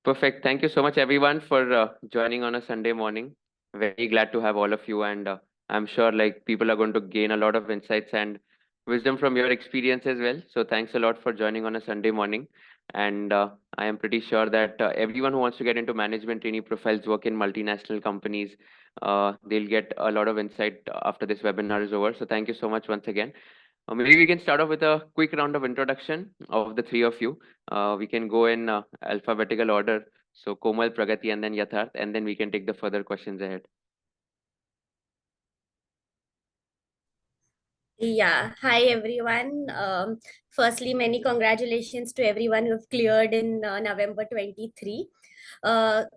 Perfect. Thank you so much, everyone, for joining on a Sunday morning. Very glad to have all of you, and I'm sure like people are going to gain a lot of insights and wisdom from your experience as well. So thanks a lot for joining on a Sunday morning. And I am pretty sure that everyone who wants to get into management trainee profiles, work in multinational companies, they'll get a lot of insight after this webinar is over. So thank you so much once again. Maybe we can start off with a quick round of introduction of the three of you. We can go in alphabetical order. So Komal, Pragati, and then Yatharth, and then we can take the further questions ahead. Yeah, hi everyone. Firstly, many congratulations to everyone who've cleared in November 23.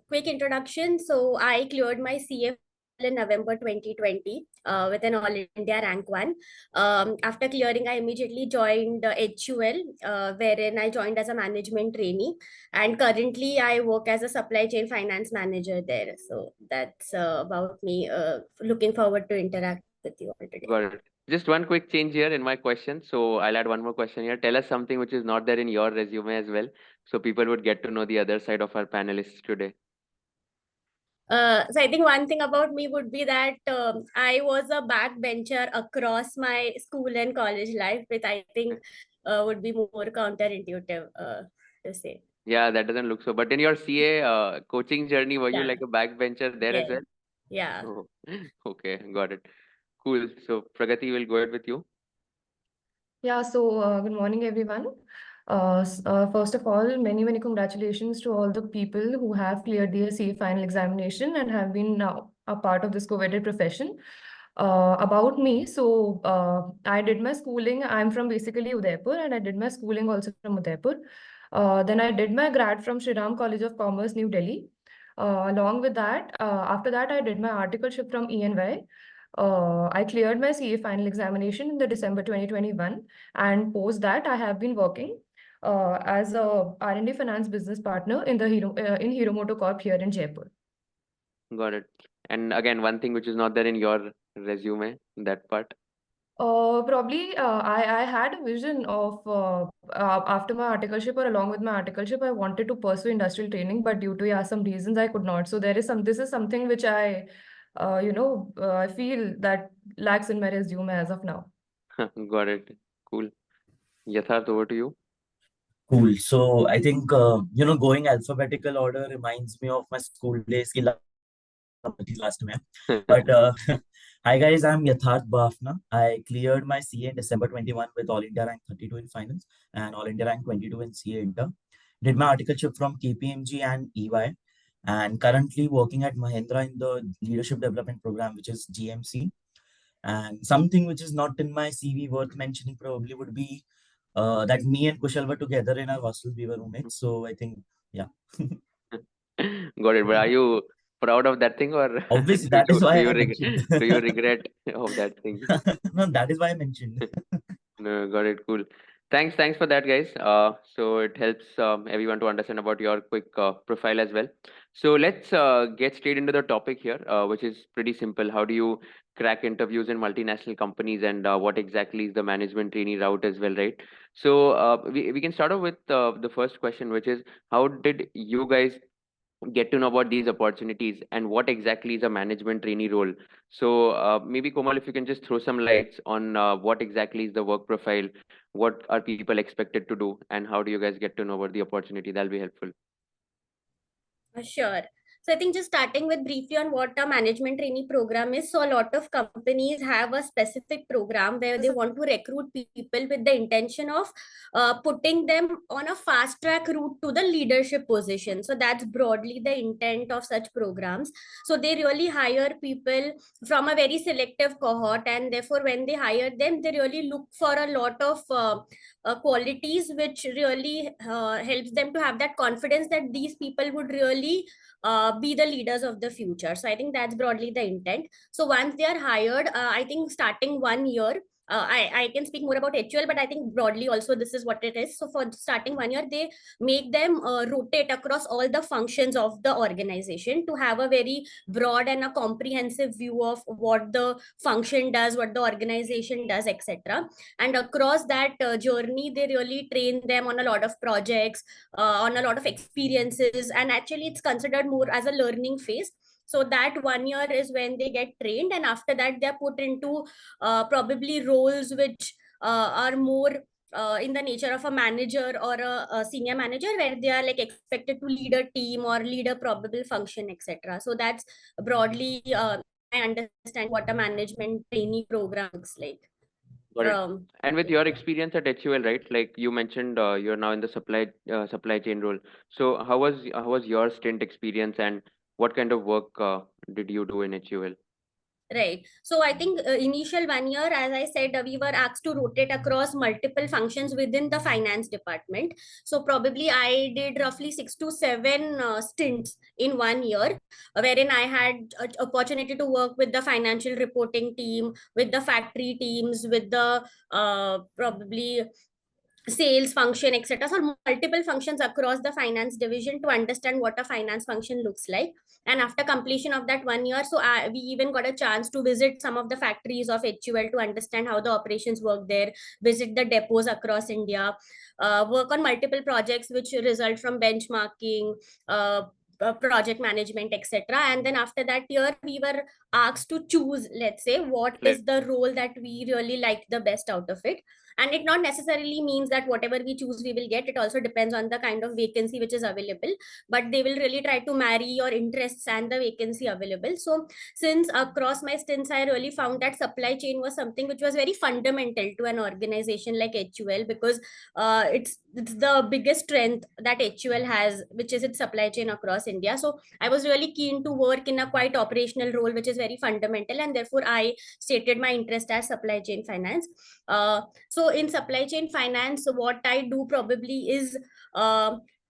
Quick introduction. So I cleared my CA in November 2020 with an All India rank 1. After clearing, I immediately joined HUL, wherein I joined as a management trainee. And currently, I work as a supply chain finance manager there. So that's about me. Looking forward to interact with you all today. Got it. Just one quick change here in my question. So I'll add one more question here. Tell us something which is not there in your resume as well. So people would get to know the other side of our panelists today. So I think one thing about me would be that I was a backbencher across my school and college life, which I think would be more counterintuitive to say. Yeah, that doesn't look so. But in your CA coaching journey, were you Yeah. like a backbencher there as Yes. well? Yeah. Oh, okay, got it. Cool. So Pragati will go ahead with you. Yeah, so good morning, everyone. First of all, many congratulations to all the people who have cleared their CA final examination and have been now a part of this coveted profession. About me, so I did my schooling. I'm from basically Udaipur, and I did my schooling also from Udaipur. Then I did my grad from Shri Ram College of Commerce, New Delhi. Along with that, after that, I did my articleship from ENY. I cleared my CA final examination in the December 2021, and post that I have been working as a R&D finance business partner in the Hero Moto Corp here in Jaipur. Got it. And again, one thing which is not there in your resume, that part. Probably I had a vision of after my articleship or along with my articleship, I wanted to pursue industrial training, but due to some reasons I could not. So this is something which I feel that lacks in my resume as of now. Got it. Cool. Yatharth, over to you. Cool. So I think, going alphabetical order reminds me of my school days. Ki last time. But hi guys, I'm Yatharth Bafna. I cleared my CA in December 21 with All India rank 32 in finance and All India rank 22 in CA Inter. Did my articleship from KPMG and EY, and currently working at Mahindra in the leadership development program, which is GMC. And something which is not in my CV worth mentioning probably would be that me and Kushal were together in our hostel. We were roommates. So I think, yeah. Got it. But are you proud of that thing, or Obviously, that is why I mentioned. do you regret of that thing? No, that is why I mentioned. No, got it. Cool. Thanks for that, guys. So it helps everyone to understand about your quick profile as well. So let's get straight into the topic here, which is pretty simple. How do you crack interviews in multinational companies, and what exactly is the management trainee route as well, right? So we can start off with the first question, which is how did you guys get to know about these opportunities, and what exactly is a management trainee role? So maybe Komal, if you can just throw some lights on what exactly is the work profile, what are people expected to do, and how do you guys get to know about the opportunity? That'll be helpful. Sure. So I think just starting with briefly on what a management trainee program is. So a lot of companies have a specific program where they want to recruit people with the intention of putting them on a fast track route to the leadership position. So that's broadly the intent of such programs. So they really hire people from a very selective cohort, and therefore when they hire them, they really look for a lot of qualities which really helps them to have that confidence that these people would really be the leaders of the future. So I think that's broadly the intent. So once they are hired, I think starting 1 year, I can speak more about HUL, but I think broadly also this is what it is. So for starting 1 year, they make them rotate across all the functions of the organization to have a very broad and a comprehensive view of what the function does, what the organization does, etc. And across that journey, they really train them on a lot of projects, on a lot of experiences, and actually it's considered more as a learning phase. So that 1 year is when they get trained, and after that they're put into probably roles which are more in the nature of a manager or a senior manager, where they are like expected to lead a team or lead a probable function, etc. So that's broadly I understand what a management trainee program looks like Got it. from. And with your experience at HUL, right? Like you mentioned, you're now in the supply chain role. So how was your stint experience, and what kind of work did you do in HUL? Right. So I think initial 1 year, as I said, we were asked to rotate across multiple functions within the finance department. So probably I did roughly 6 to 7 stints in 1 year, wherein I had opportunity to work with the financial reporting team, with the factory teams, with the probably sales function, etc. So multiple functions across the finance division to understand what a finance function looks like. And after completion of that 1 year, so we even got a chance to visit some of the factories of HUL to understand how the operations work there, visit the depots across India, work on multiple projects which result from benchmarking, project management, etc. And then after that year, we were asked to choose, let's say, what is the role that we really like the best out of it. And it not necessarily means that whatever we choose we will get. It also depends on the kind of vacancy which is available, but they will really try to marry your interests and the vacancy available. So since across my stints, I really found that supply chain was something which was very fundamental to an organization like HUL, because it's the biggest strength that HUL has, which is its supply chain across India. So I was really keen to work in a quite operational role, which is very fundamental, and therefore I stated my interest as supply chain finance. So in supply chain finance, what I do probably is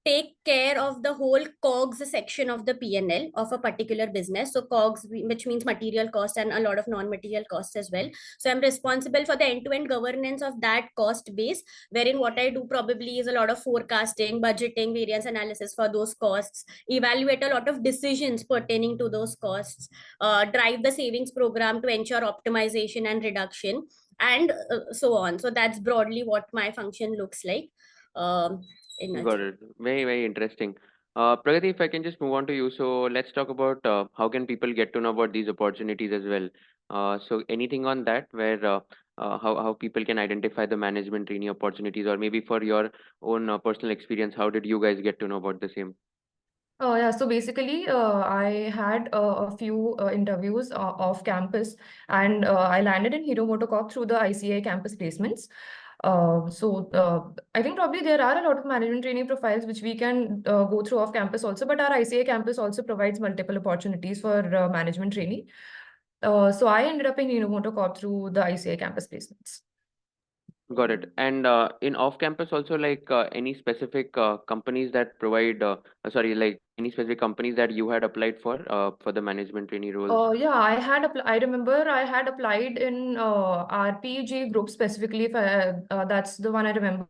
take care of the whole COGS section of the P&L of a particular business. So COGS, which means material cost and a lot of non-material costs as well. So I'm responsible for the end-to-end governance of that cost base, wherein what I do probably is a lot of forecasting, budgeting, variance analysis for those costs, evaluate a lot of decisions pertaining to those costs, drive the savings program to ensure optimization and reduction, and so on. So that's broadly what my function looks like. In a Got it. Very, very interesting. Pragati, if I can just move on to you. So let's talk about how can people get to know about these opportunities as well. So anything on that, where how people can identify the management trainee opportunities, or maybe for your own personal experience, how did you guys get to know about the same? Yeah, so basically, I had a few interviews off campus, and I landed in Hero MotoCorp through the ICA campus placements. I think probably there are a lot of management training profiles which we can go through off campus also, but our ICA campus also provides multiple opportunities for management training. So I ended up in Hero MotoCorp through the ICA campus placements. Got it. And in off-campus also, like any specific companies that provide, sorry, like any specific companies that you had applied for the management trainee roles? Yeah, I remember I had applied in RPG group specifically. If that's the one I remember.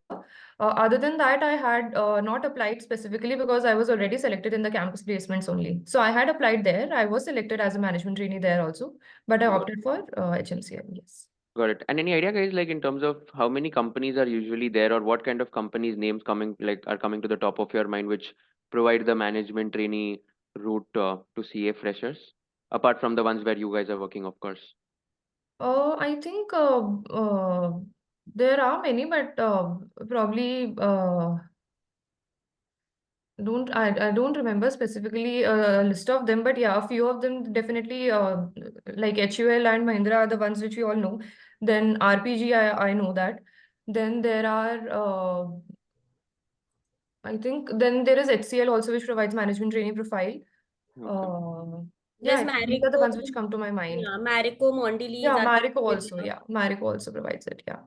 Other than that, I had not applied specifically because I was already selected in the campus placements only. So I had applied there. I was selected as a management trainee there also, but I opted for HMCA. Yes. Got it. And any idea, guys, like in terms of how many companies are usually there, or what kind of companies names are coming to the top of your mind, which provide the management trainee route to CA freshers, apart from the ones where you guys are working, of course. I think there are many, but probably I don't remember specifically a list of them, but yeah, a few of them definitely like HUL and Mahindra are the ones which we all know. Then RPG, I know that. Then there are I think then there is HCL also, which provides management training profile. Okay. Yeah, There's I think these are the Marico, ones which come to my mind. yeah, Marico, Mondelez Yeah, are Marico with also. Yeah, Marico also provides it. Yeah.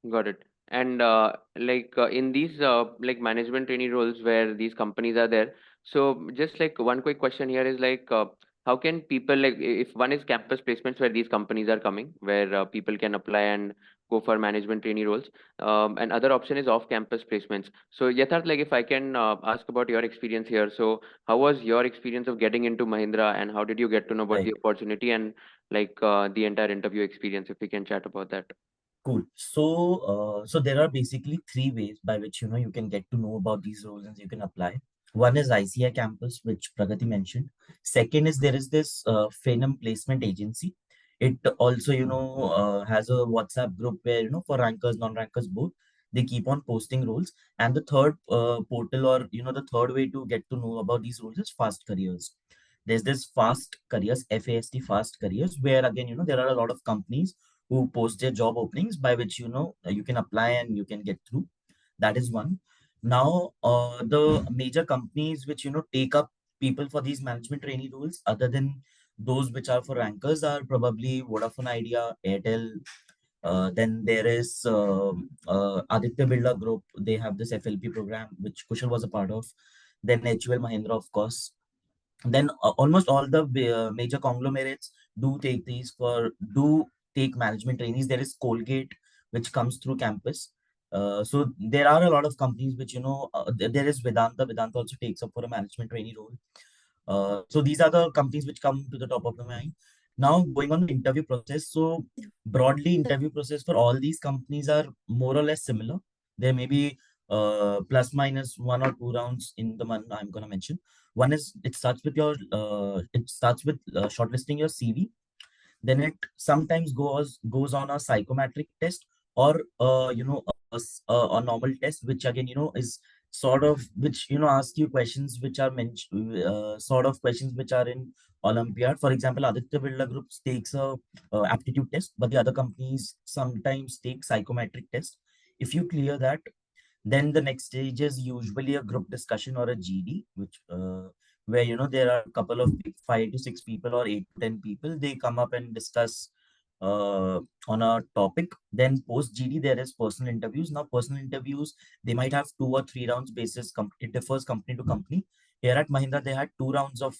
Got it. And in these like management trainee roles where these companies are there, so just like one quick question here is like how can people, like, if one is campus placements where these companies are coming, where people can apply and go for management trainee roles, and other option is off campus placements. So Yatharth, like, if I can ask about your experience here, so how was your experience of getting into Mahindra, and how did you get to know about Right. the opportunity, and like the entire interview experience, if we can chat about that? Cool. So there are basically three ways by which you can get to know about these roles and you can apply. One is ICA campus, which Pragati mentioned. Second is there is this Phenom placement agency. It also has a WhatsApp group where for rankers, non-rankers both, they keep on posting roles. And the third portal, or the third way to get to know about these roles is Fast Careers. There's this Fast Careers, FAST Fast Careers, where again there are a lot of companies who post their job openings by which you can apply and you can get through. That is one. Now the major companies which take up people for these management trainee roles, other than those which are for rankers, are probably Vodafone Idea, Airtel. Then there is Aditya Birla Group. They have this FLP program which Kushal was a part of. Then HUL Mahindra, of course. Then almost all the major conglomerates do take management trainees. There is Colgate, which comes through campus. So there are a lot of companies which there is Vedanta also takes up for a management trainee role. So these are the companies which come to the top of the mind. Now going on the interview process. So broadly, interview process for all these companies are more or less similar. There may be plus minus 1 or 2 rounds in the one I'm going to mention. One is it starts with shortlisting your CV. Then it sometimes goes on a psychometric test, or a normal test, which again is sort of which ask you questions which are mentioned, sort of questions which are in Olympiad. For example, Aditya Birla Group takes a aptitude test, but the other companies sometimes take psychometric test. If you clear that, then the next stage is usually a group discussion or a GD, which where there are a couple of 5 to 6 people or 8 to 10 people. They come up and discuss on a topic. Then post GD there is personal interviews. Now personal interviews, they might have 2 or 3 rounds basis. It differs company to company. Here at Mahindra they had 2 rounds of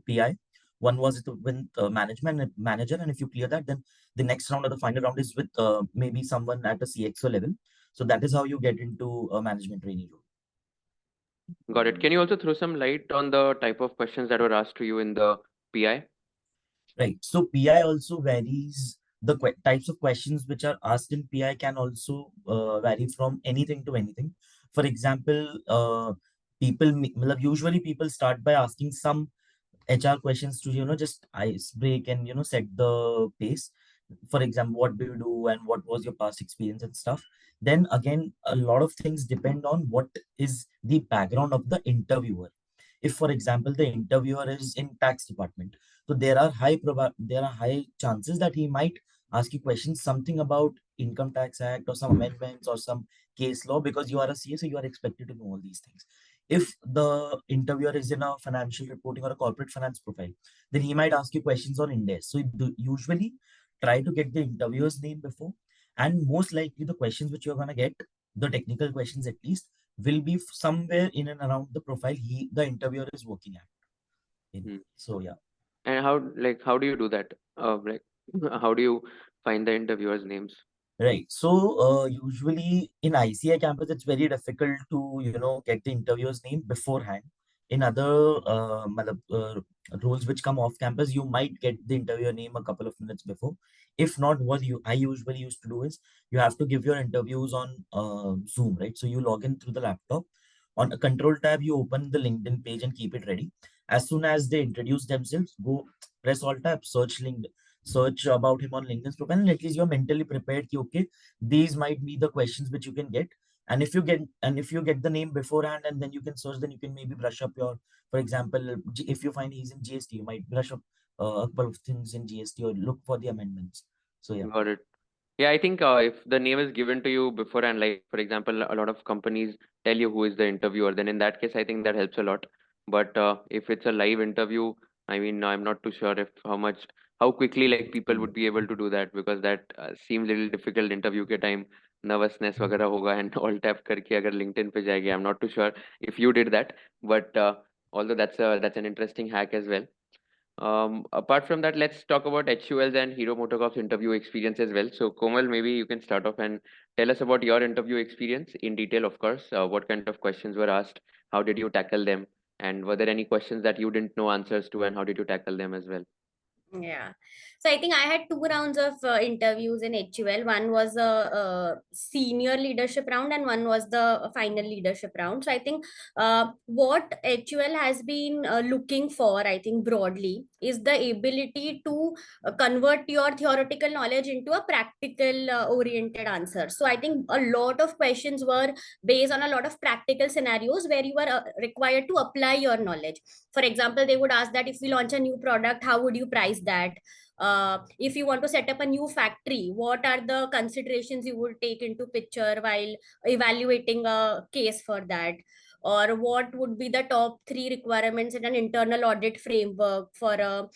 PI. One was with management manager, and if you clear that, then the next round or the final round is with maybe someone at a CXO level. So that is how you get into a management trainee role. Got it. Can you also throw some light on the type of questions that were asked to you in the PI? Right. So PI also varies. The types of questions which are asked in PI can also vary from anything to anything. For example, usually people start by asking some HR questions to just ice break and set the pace. For example, what do you do and what was your past experience and stuff. Then again, a lot of things depend on what is the background of the interviewer. If for example the interviewer is in tax department, so there are high chances that he might ask you questions something about income tax act or some amendments or some case law, because you are a CA, so you are expected to know all these things. If the interviewer is in a financial reporting or a corporate finance profile, then he might ask you questions on index. So usually try to get the interviewer's name before, and most likely the questions which you're going to get, the technical questions at least, will be somewhere in and around the profile the interviewer is working at. Hmm. So yeah. And how do you do that? Like, how do you find the interviewers' names? Right. So usually in ICI campus, it's very difficult to get the interviewer's name beforehand. In other roles which come off campus, you might get the interviewer name a couple of minutes before. If not, what I usually used to do is you have to give your interviews on Zoom, right? So you log in through the laptop. On a control tab, you open the LinkedIn page and keep it ready. As soon as they introduce themselves, go press alt tab, search about him on LinkedIn's profile, and at least you're mentally prepared. Okay, these might be the questions which you can get. And if you get the name beforehand and then you can search, then you can maybe brush up your, for example, if you find he's in GST, you might brush up a couple of things in GST or look for the amendments. So yeah. Got it. Yeah, I think if the name is given to you beforehand, like for example, a lot of companies tell you who is the interviewer, then in that case, I think that helps a lot. But if it's a live interview, I mean, I'm not too sure if how quickly like people would be able to do that, because that seems a little difficult. Interview के time nervousness वगैरह होगा and all tap करके अगर LinkedIn पे जाएगी. I'm not too sure if you did that, but although that's an interesting hack as well. Apart from that, let's talk about HUL's and Hero MotoCorp's interview experience as well. So Komal, maybe you can start off and tell us about your interview experience in detail, of course. What kind of questions were asked? How did you tackle them? And were there any questions that you didn't know answers to, and how did you tackle them as well? Yeah. So I think I had 2 rounds of interviews in HUL. One was a senior leadership round and one was the final leadership round. So I think what HUL has been looking for, I think broadly, is the ability to convert your theoretical knowledge into a practical oriented answer. So I think a lot of questions were based on a lot of practical scenarios where you are required to apply your knowledge. For example, they would ask that if we launch a new product, how would you price that? If you want to set up a new factory, what are the considerations you would take into picture while evaluating a case for that? Or what would be the top 3 requirements in an internal audit framework for a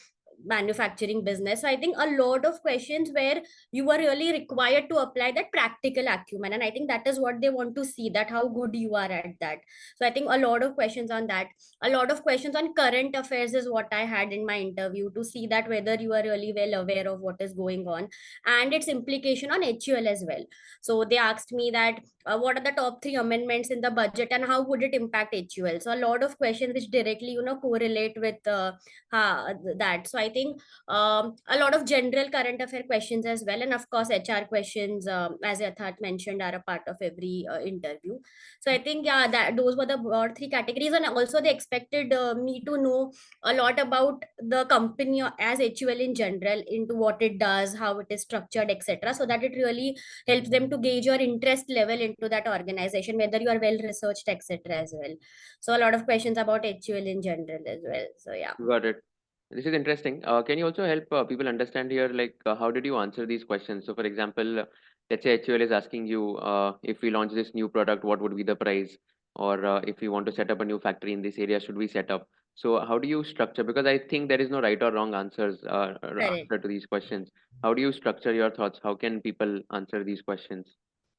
manufacturing business? So I think a lot of questions where you were really required to apply that practical acumen, and I think that is what they want to see, that how good you are at that. So I think a lot of questions on that. A lot of questions on current affairs is what I had in my interview, to see that whether you are really well aware of what is going on and its implication on HUL as well. So they asked me that what are the top 3 amendments in the budget and how would it impact HUL? So a lot of questions which directly correlate with that. So I think a lot of general current affair questions as well, and of course HR questions, as Yatharth mentioned, are a part of every interview. So I think, yeah, that those were the broad 3 categories. And also they expected me to know a lot about the company as HUL in general, into what it does, how it is structured, etc., so that it really helps them to gauge your interest level into that organization, whether you are well researched, etc., as well. So a lot of questions about HUL in general as well. So yeah. Got it. This is interesting. Can you also help people understand here, like, how did you answer these questions? So, for example, let's say HUL is asking you, if we launch this new product, what would be the price? Or if we want to set up a new factory in this area, should we set up? So, how do you structure? Because I think there is no right or wrong answers or Correct. answer to these questions. How do you structure your thoughts? How can people answer these questions?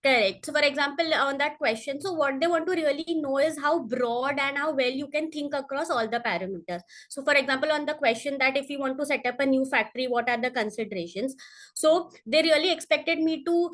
Correct. So, for example, on that question, so what they want to really know is how broad and how well you can think across all the parameters. So, for example, on the question that if you want to set up a new factory, what are the considerations? So, they really expected me to,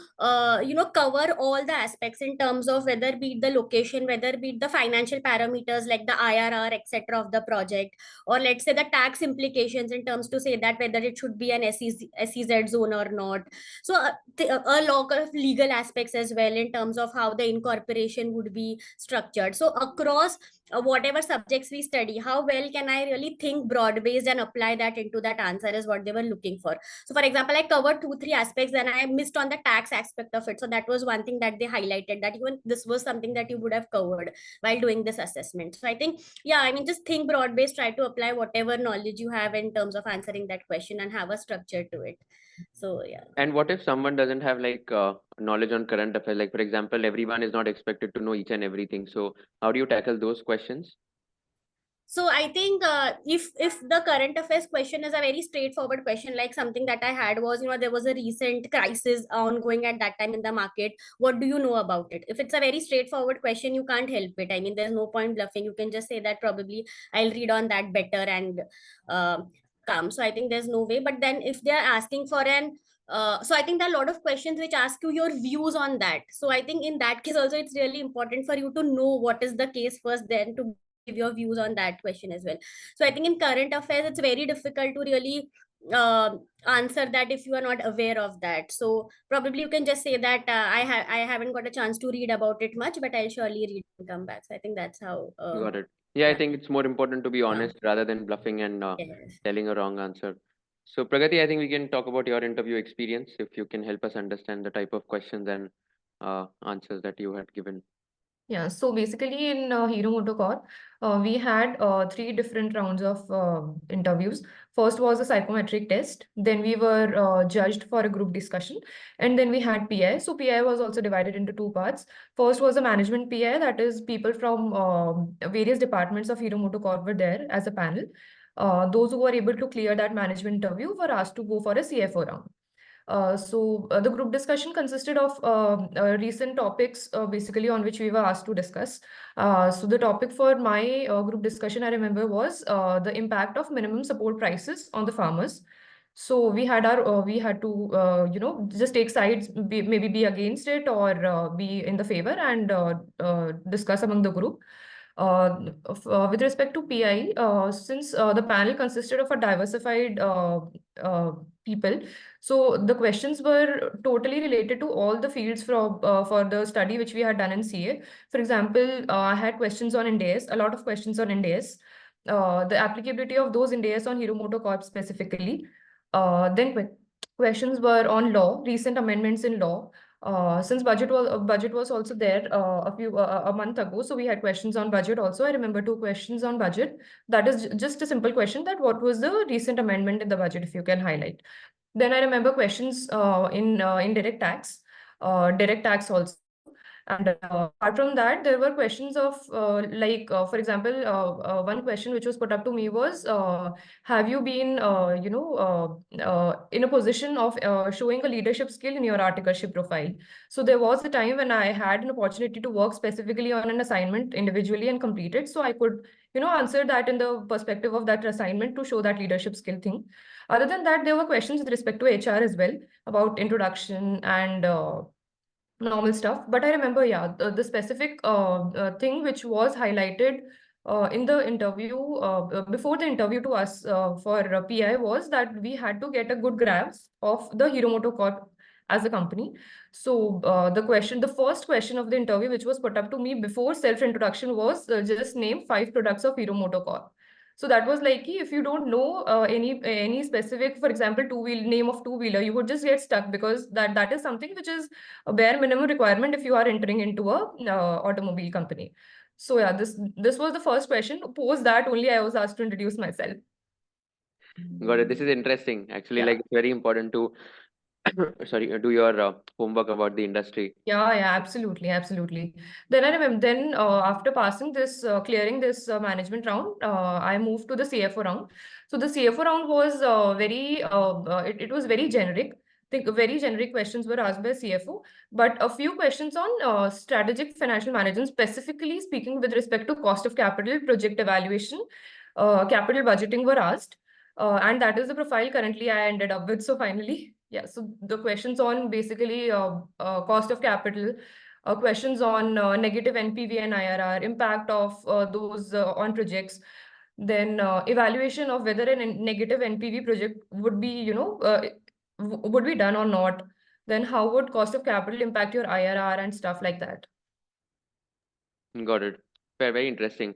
cover all the aspects in terms of whether be it the location, whether be it the financial parameters like the IRR, etc., of the project, or let's say the tax implications in terms to say that whether it should be an SEZ zone or not. So a lot of legal aspects as well in terms of how the incorporation would be structured. So across whatever subjects we study, how well can I really think broad based and apply that into that answer, is what they were looking for. So for example, I covered 2-3 aspects, then I missed on the tax aspect of it. So that was one thing that they highlighted, that even this was something that you would have covered while doing this assessment. So I think, yeah, I mean, just think broad based, try to apply whatever knowledge you have in terms of answering that question and have a structure to it. So yeah. And what if someone doesn't have like knowledge on current affairs? Like, for example, everyone is not expected to know each and everything. So, how do you tackle those questions? So I think if the current affairs question is a very straightforward question, like something that I had was, there was a recent crisis ongoing at that time in the market. What do you know about it? If it's a very straightforward question, you can't help it. I mean, there's no point bluffing. You can just say that probably I'll read on that better and come. So I think there's no way. But then if they're asking for an so I think there are a lot of questions which ask you your views on that. So I think in that case also, it's really important for you to know what is the case first, then to give your views on that question as well. So I think in current affairs, it's very difficult to really answer that if you are not aware of that. So probably you can just say that I haven't got a chance to read about it much, but I'll surely read and come back. So I think that's how. Got it. Yeah, I Yeah. think it's more important to be Yeah. honest rather than bluffing and Yes. telling a wrong answer. So, Pragati, I think we can talk about your interview experience if you can help us understand the type of questions and answers that you had given. Yeah, so basically in Hero MotoCorp, we had 3 different rounds of interviews. First was a psychometric test, then we were judged for a group discussion, and then we had PI. So PI was also divided into 2 parts. First was a management PI, that is people from various departments of Hero MotoCorp were there as a panel. Those who were able to clear that management interview were asked to go for a CFO round. The group discussion consisted of recent topics basically on which we were asked to discuss. So the topic for my group discussion, I remember, was the impact of minimum support prices on the farmers. So we had to just take sides, maybe be against it or be in the favor, and discuss among the group. With respect to PI, since the panel consisted of a diversified people, so the questions were totally related to all the fields for the study which we had done in CA. For example, I had questions on NDS, a lot of questions on NDS, the applicability of those NDS on Hero MotoCorp specifically. Then questions were on law, recent amendments in law. Since budget was also there a month ago, so we had questions on budget also. I remember 2 questions on budget. That is just a simple question, that what was the recent amendment in the budget, if you can highlight. Then I remember questions in indirect tax, direct tax also. And apart from that, there were questions of for example, one question which was put up to me was, have you been, in a position of showing a leadership skill in your articleship profile? So there was a time when I had an opportunity to work specifically on an assignment individually and complete it. So I could, answer that in the perspective of that assignment to show that leadership skill thing. Other than that, there were questions with respect to HR as well, about introduction and normal stuff. But I remember, yeah, the specific thing which was highlighted in the interview, before the interview to us for PI, was that we had to get a good grasp of the Hero MotoCorp as a company. So the first question of the interview, which was put up to me before self-introduction, was just name 5 products of Hero MotoCorp. So that was like, if you don't know any specific, for example, name of two-wheeler, you would just get stuck, because that is something which is a bare minimum requirement if you are entering into a automobile company. So yeah, this was the first question. Post that only I was asked to introduce myself. Got it. This is interesting. Actually, Yeah. like, it's very important to sorry, do your homework about the industry. Yeah, absolutely. Then I remember, after passing this, clearing this management round, I moved to the CFO round. So the CFO round was it was very generic. Very generic questions were asked by CFO, but a few questions on strategic financial management, specifically speaking with respect to cost of capital, project evaluation, capital budgeting were asked. And that is the profile currently I ended up with. So finally, yeah, so the questions on basically cost of capital, questions on negative NPV and IRR, impact of those on projects, then evaluation of whether a negative NPV project would be, would be done or not. Then how would cost of capital impact your IRR and stuff like that. Got it. Very interesting.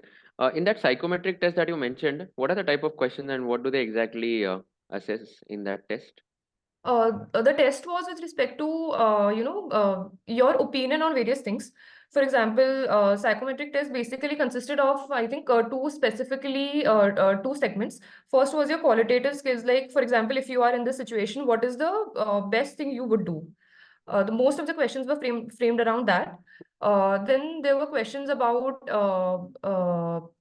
In that psychometric test that you mentioned, what are the type of questions and what do they exactly assess in that test? The test was with respect to your opinion on various things. For example, psychometric test basically consisted of, I think, two segments. First was your qualitative skills, like, for example, if you are in this situation, what is the best thing you would do? The most of the questions were framed around that. Then there were questions about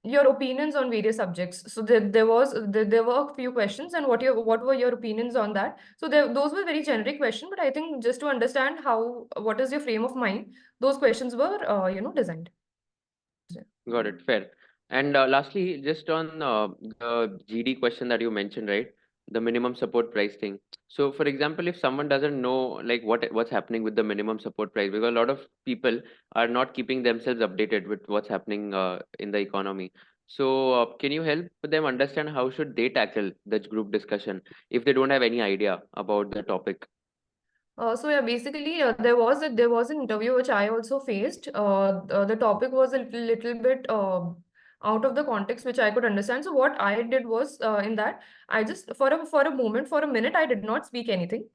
your opinions on various subjects. So there were a few questions, and what were your opinions on that? So those were very generic questions, but I think just to understand what is your frame of mind, those questions were designed. Got it. Fair. And lastly, just on the GD question that you mentioned, right? The minimum support price thing. So, for example, if someone doesn't know like what's happening with the minimum support price, because a lot of people are not keeping themselves updated with what's happening in the economy. So, can you help them understand how should they tackle the group discussion if they don't have any idea about the topic? So yeah, basically there was an interview which I also faced. The topic was a little bit out of the context which I could understand. So what I did was, in that, I just for a minute I did not speak anything.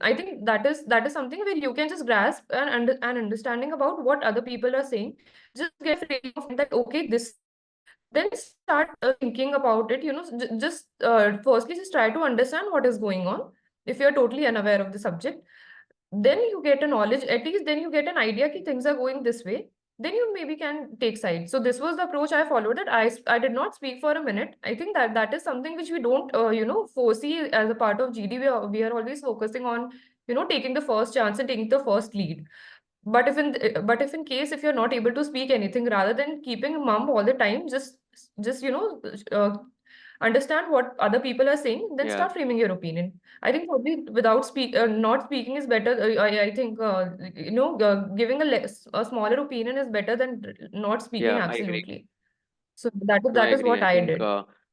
I think that is something where you can just grasp an understanding about what other people are saying. Just get a feeling of that, okay, this. Then start thinking about it. Just firstly just try to understand what is going on. If you're totally unaware of the subject, then you get a knowledge, at least then you get an idea that things are going this way, then you maybe can take sides. So this was the approach I followed, that I did not speak for a minute. I think that is something which we don't foresee as a part of GD. We are always focusing on taking the first chance and taking the first lead. But if in case if you're not able to speak anything, rather than keeping mum all the time, just understand what other people are saying, then Yeah. start framing your opinion. I think probably without not speaking is better. I think giving a smaller opinion is better than not speaking. Yeah, I agree. Absolutely. So that No, I that is agree. what I I think did.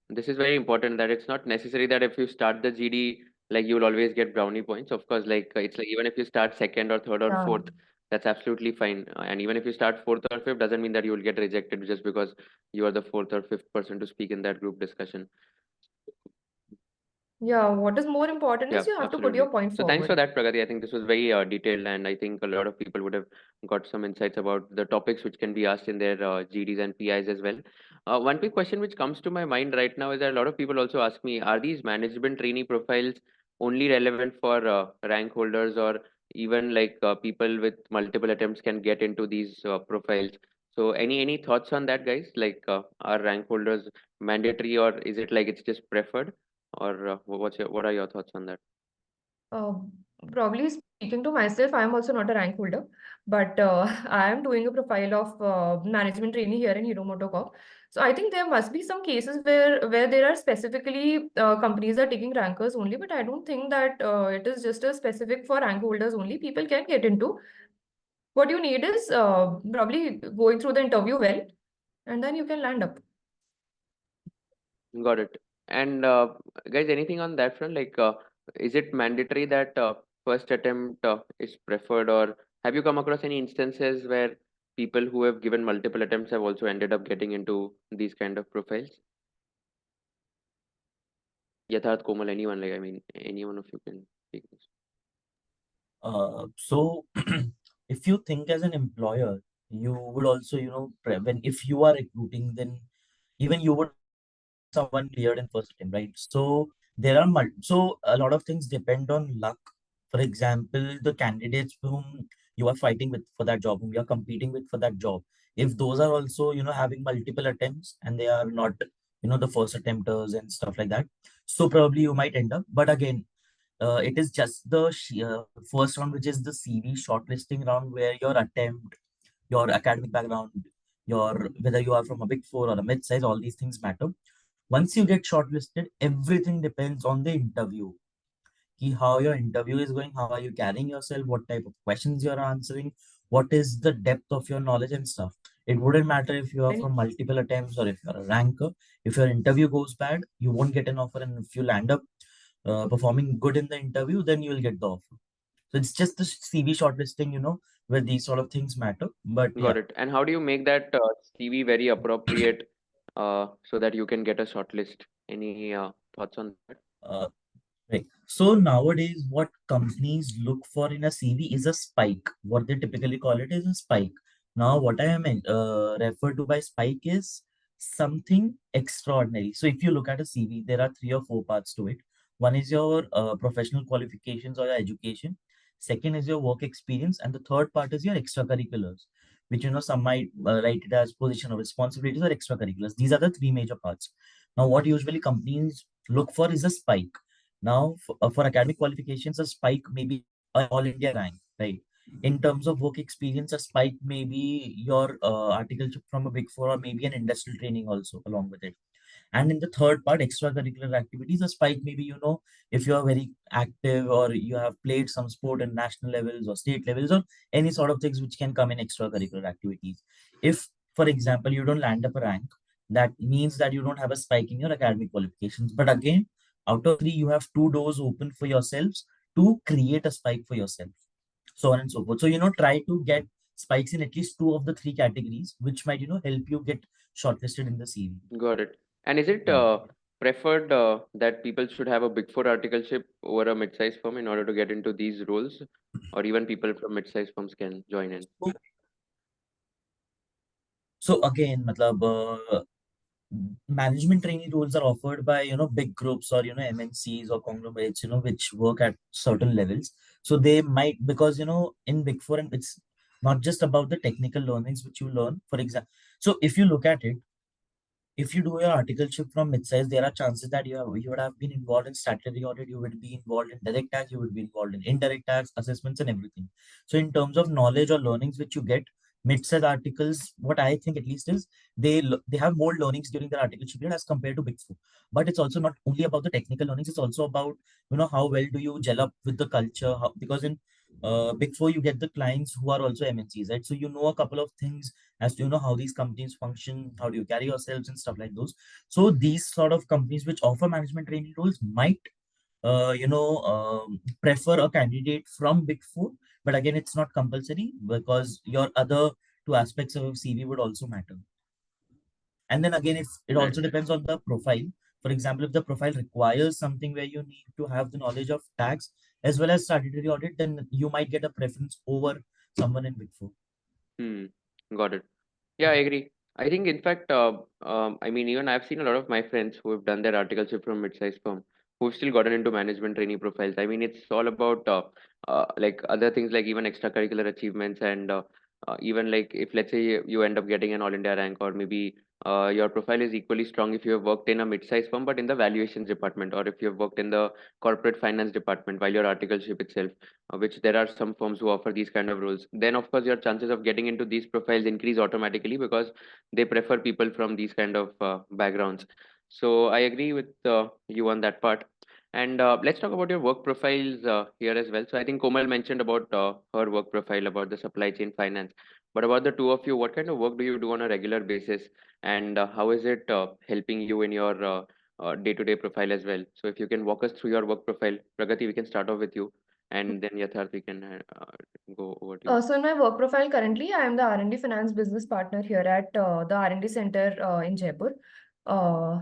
this is very important, that it's not necessary that if you start the GD, like you will always get brownie points. Of course, like it's like even if you start second or third or Yeah. fourth, that's absolutely fine. And even if you start fourth or fifth, doesn't mean that you will get rejected just because you are the fourth or fifth person to speak in that group discussion. Yeah, what is more important is Yeah, you have to put absolutely. your point So thanks for forward. that, Pragati. I think this was very detailed, and I think a lot of people would have got some insights about the topics which can be asked in their GDs and PIs as well. One quick question which comes to my mind right now is that a lot of people also ask me, are these management trainee profiles only relevant for rank holders, or even like people with multiple attempts can get into these profiles? So any thoughts on that, guys? Like, are rank holders mandatory, or is it like it's just preferred? Or what are your thoughts on that? Uh, Probably speaking to myself, I am also not a rank holder, but I am doing a profile of management trainee here in Hero MotoCorp. So I think there must be some cases where there are specifically companies are taking rankers only, but I don't think that it is just a specific for rank holders only. People can get into. What you need is probably going through the interview well, and then you can land up. Got it. And guys, anything on that front? Like, is it mandatory that first attempt is preferred, or have you come across any instances where people who have given multiple attempts have also ended up getting into these kind of profiles? Yatharth, Komal, anyone? Like, I mean, any one of you can take this. So if you think as an employer, you would also, when if you are recruiting, then even you would someone cleared in first attempt, right? So there are so a lot of things depend on luck. For example, the candidates whom you are fighting with for that job, whom you are competing with for that job, if those are also, having multiple attempts and they are not, the first attempters and stuff like that, so probably you might end up. But again, it is just the first round, which is the CV shortlisting round, where your attempt, your academic background, your whether you are from a big four or a mid-size, all these things matter. Once you get shortlisted, everything depends on the interview. How your interview is going, how are you carrying yourself, what type of questions you're answering, what is the depth of your knowledge and stuff. It wouldn't matter if you are And from multiple attempts or if you're a ranker. If your interview goes bad, you won't get an offer, and if you land up performing good in the interview, then you will get the offer. So it's just the CV shortlisting, where these sort of things matter. But yeah. Got it. And how do you make that CV very appropriate so that you can get a shortlist? Any thoughts on that? uh, Right. So nowadays, what companies look for in a CV is a spike. What they typically call it is a spike. Now, what I am referred to by spike is something extraordinary. So if you look at a CV, there are 3 or 4 parts to it. One is your professional qualifications or your education. Second is your work experience, and the third part is your extracurriculars, which some might write it as position or responsibilities or extracurriculars. These are the 3 major parts. Now, what usually companies look for is a spike. Now, for academic qualifications, a spike may be an all India rank, right? In terms of work experience, a spike may be your articleship from a big four, or maybe an industrial training also along with it. And in the third part, extracurricular activities, a spike maybe, if you are very active or you have played some sport in national levels or state levels, or any sort of things which can come in extracurricular activities. If, for example, you don't land up a rank, that means that you don't have a spike in your academic qualifications. But again, out of 3, you have 2 doors open for yourselves to create a spike for yourself, so on and so forth. So, try to get spikes in at least 2 of the 3 categories, which might, help you get shortlisted in the CV. Got it. And is it Yeah. preferred that people should have a Big Four articleship over a mid-sized firm in order to get into these roles, or even people from mid-sized firms can join in? So again, matlab, management trainee roles are offered by big groups or MNCs or conglomerates which work at certain levels. So they might, because in Big Four, and it's not just about the technical learnings which you learn. For example, so if you look at it, if you do your articleship from mid-size, there are chances that you would have been involved in statutory audit, you would be involved in direct tax, you would be involved in indirect tax assessments and everything. So in terms of knowledge or learnings which you get, mid-size articles, what I think at least is they have more learnings during their articleship period as compared to Big Four. But it's also not only about the technical learnings; it's also about how well do you gel up with the culture. Because in Big Four you get the clients who are also MNCs, right? So you know a couple of things as to how these companies function, how do you carry yourselves and stuff like those. So these sort of companies which offer management training roles might prefer a candidate from Big Four, but again it's not compulsory because your other two aspects of CV would also matter. And then again, if it also Right. depends on the profile. For example, if the profile requires something where you need to have the knowledge of tax as well as statutory audit, then you might get a preference over someone in Big Four. Got it. Yeah, I agree. I think, in fact, I mean, even I've seen a lot of my friends who have done their articleship from mid-sized firm who've still gotten into management trainee profiles. I mean, it's all about like other things like even extracurricular achievements and even like if let's say you end up getting an all India rank or maybe your profile is equally strong if you have worked in a mid-sized firm but in the valuations department or if you have worked in the corporate finance department while your articleship itself, which there are some firms who offer these kind of roles, then of course your chances of getting into these profiles increase automatically because they prefer people from these kind of backgrounds. So I agree with you on that part. And let's talk about your work profiles here as well. So I think Komal mentioned about her work profile about the supply chain finance. But about the two of you, what kind of work do you do on a regular basis, and how is it helping you in your day-to-day profile as well? So if you can walk us through your work profile, Pragati, we can start off with you, and then Yatharth, we can go over to you. So in my work profile currently, I am the R&D finance business partner here at the R&D center in Jaipur. Uh,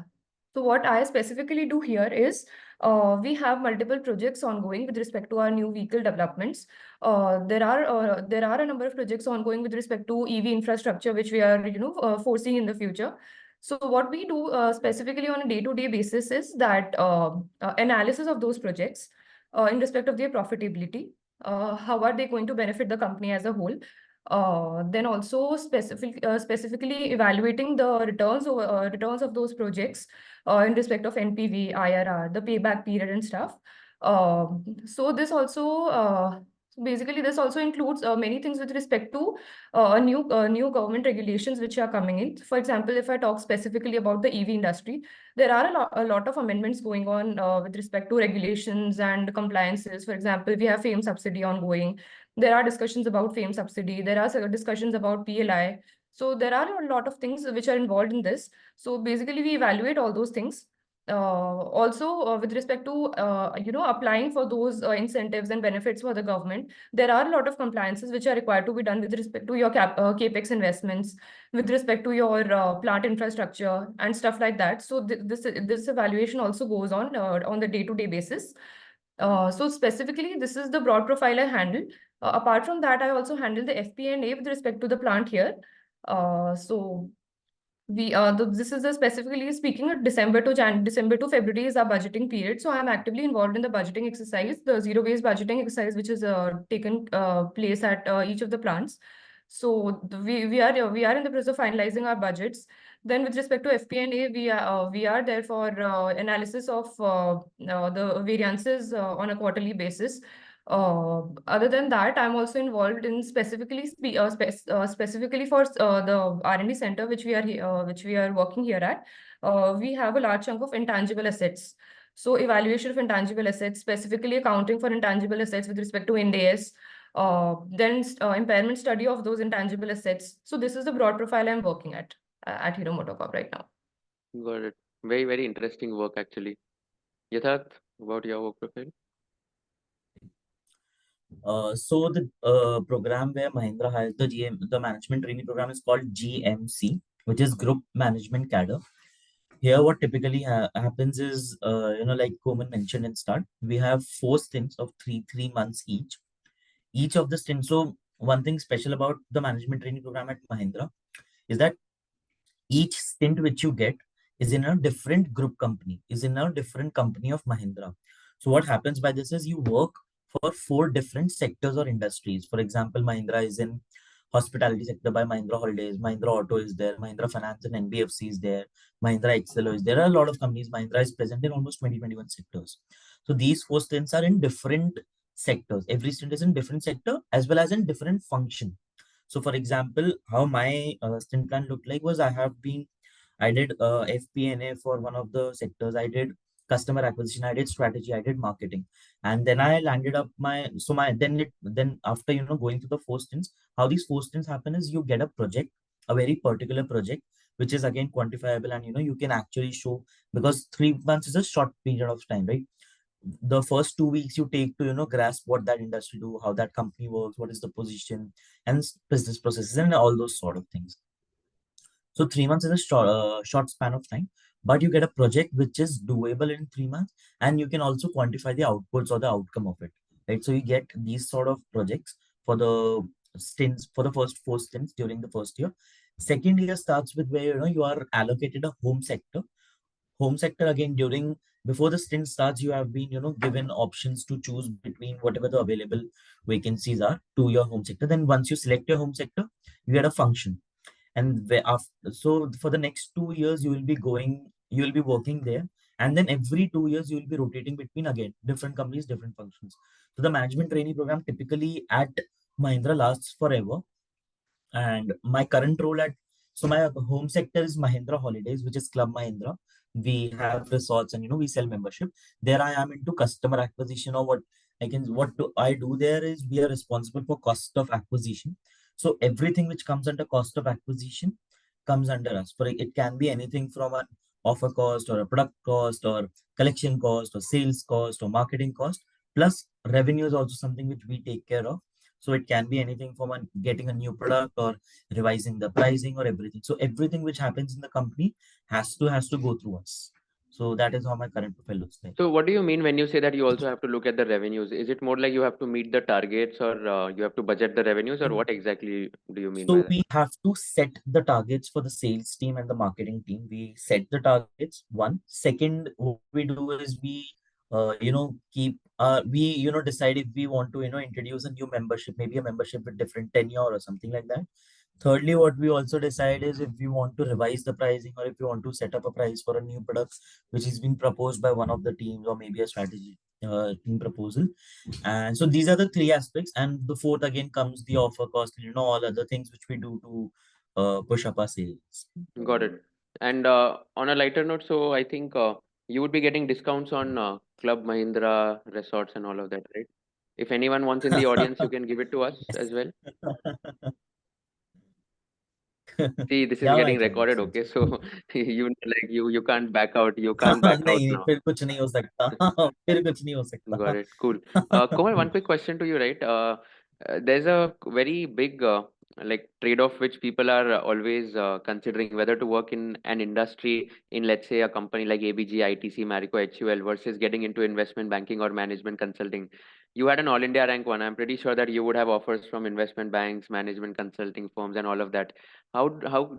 so what I specifically do here is we have multiple projects ongoing with respect to our new vehicle developments. There are a number of projects ongoing with respect to EV infrastructure, which we are foreseeing in the future. So what we do specifically on a day-to-day basis is that analysis of those projects in respect of their profitability, how are they going to benefit the company as a whole? Then also specifically evaluating the returns of those projects in respect of NPV, IRR, the payback period and stuff. So this also basically this also includes many things with respect to new government regulations which are coming in. For example, if I talk specifically about the EV industry, there are a lot of amendments going on with respect to regulations and compliances. For example, we have FAME subsidy ongoing. There are discussions about FAME subsidy. There are discussions about PLI. So there are a lot of things which are involved in this. So basically, we evaluate all those things. Also, with respect to applying for those incentives and benefits for the government, there are a lot of compliances which are required to be done with respect to your capex investments, with respect to your plant infrastructure and stuff like that. So this evaluation also goes on the day-to-day basis. So specifically, this is the broad profile I handle. Apart from that, I also handle the FP&A with respect to the plant here. So this is specifically speaking of December to February is our budgeting period. So I'm actively involved in the budgeting exercise, the zero-based budgeting exercise, which is taken place at each of the plants. So we are in the process of finalizing our budgets. Then with respect to FP&A, we are there for analysis of the variances on a quarterly basis. Other than that, I'm also involved in specifically for the R&D center, which we are working here at. We have a large chunk of intangible assets. So evaluation of intangible assets, specifically accounting for intangible assets with respect to Ind AS, then impairment study of those intangible assets. So this is the broad profile I'm working at Hero MotoCorp right now. Got it. Very, very interesting work actually. Yatharth, about your work profile? So the program where Mahindra has the management training program is called GMC, which is Group Management Cadre. Here, what typically happens is, like Koman mentioned in start, we have 4 stints of three months each. Each of the stints. So one thing special about the management training program at Mahindra is that each stint which you get is in a different group company, is in a different company of Mahindra. So what happens by this is you work for 4 different sectors or industries. For example, Mahindra is in hospitality sector by Mahindra Holidays, Mahindra Auto is there, Mahindra Finance and NBFC is there, Mahindra XLO is there. There are a lot of companies. Mahindra is present in almost 20-21 sectors. So these four stints are in different sectors. Every stint is in different sector as well as in different function. So for example, how my stint plan looked like was I did FP&A for one of the sectors. I did customer acquisition. I did strategy. I did marketing, and then I landed up then after going through the four stints, how these four stints happen is you get a project, a very particular project, which is again quantifiable, and you can actually show, because 3 months is a short period of time, right? The first 2 weeks you take to grasp what that industry do, how that company works, what is the position and business processes and all those sort of things. So 3 months is a short span of time, but you get a project which is doable in 3 months, and you can also quantify the outputs or the outcome of it, right? So you get these sort of projects for the stints, for the first four stints during the first year. Second year starts with where you are allocated a home sector. Home sector, again, during before the stint starts, you have been given options to choose between whatever the available vacancies are to your home sector. Then once you select your home sector, you get a function, and so for the next 2 years you will be working there, and then every 2 years you will be rotating between, again, different companies, different functions. So the management trainee program typically at Mahindra lasts forever. And my current role at so my home sector is Mahindra Holidays, which is Club Mahindra. We have resorts and we sell membership. There I am into customer acquisition, or what do I do there is we are responsible for cost of acquisition. So everything which comes under cost of acquisition comes under us. For it can be anything from an offer cost or a product cost or collection cost or sales cost or marketing cost. Plus revenue is also something which we take care of. So it can be anything from getting a new product or revising the pricing or everything. So everything which happens in the company has to go through us. So that is how my current profile looks like. So what do you mean when you say that you also have to look at the revenues? Is it more like you have to meet the targets, or you have to budget the revenues, or what exactly do you mean by So that? we have to set the targets for the sales team and the marketing team. We set the targets. One. Second, what we do is decide if we want to introduce a new membership, maybe a membership with different tenure or something like that. Thirdly, what we also decide is if we want to revise the pricing, or if we want to set up a price for a new product which is being proposed by one of the teams, or maybe a strategy team proposal. And so these are the three aspects. And the fourth again comes the offer cost, and all other things which we do to push up our sales. Got it. And on a lighter note, so I think you would be getting discounts on Club Mahindra resorts and all of that, right? If anyone wants in the audience, you can give it to us as well. See, this is Yeah, getting I can. recorded, okay? So you can't back out. You can't back out नहीं now. फिर कुछ नहीं हो सकता फिर कुछ नहीं हो सकता. Got it. Cool. Komal, one quick question to you, right? There's a very big like trade-off which people are always considering whether to work in an industry in, let's say, a company like ABG, ITC, Marico, HUL versus getting into investment banking or management consulting. You had an All India rank one. I'm pretty sure that you would have offers from investment banks, management consulting firms, and all of that. How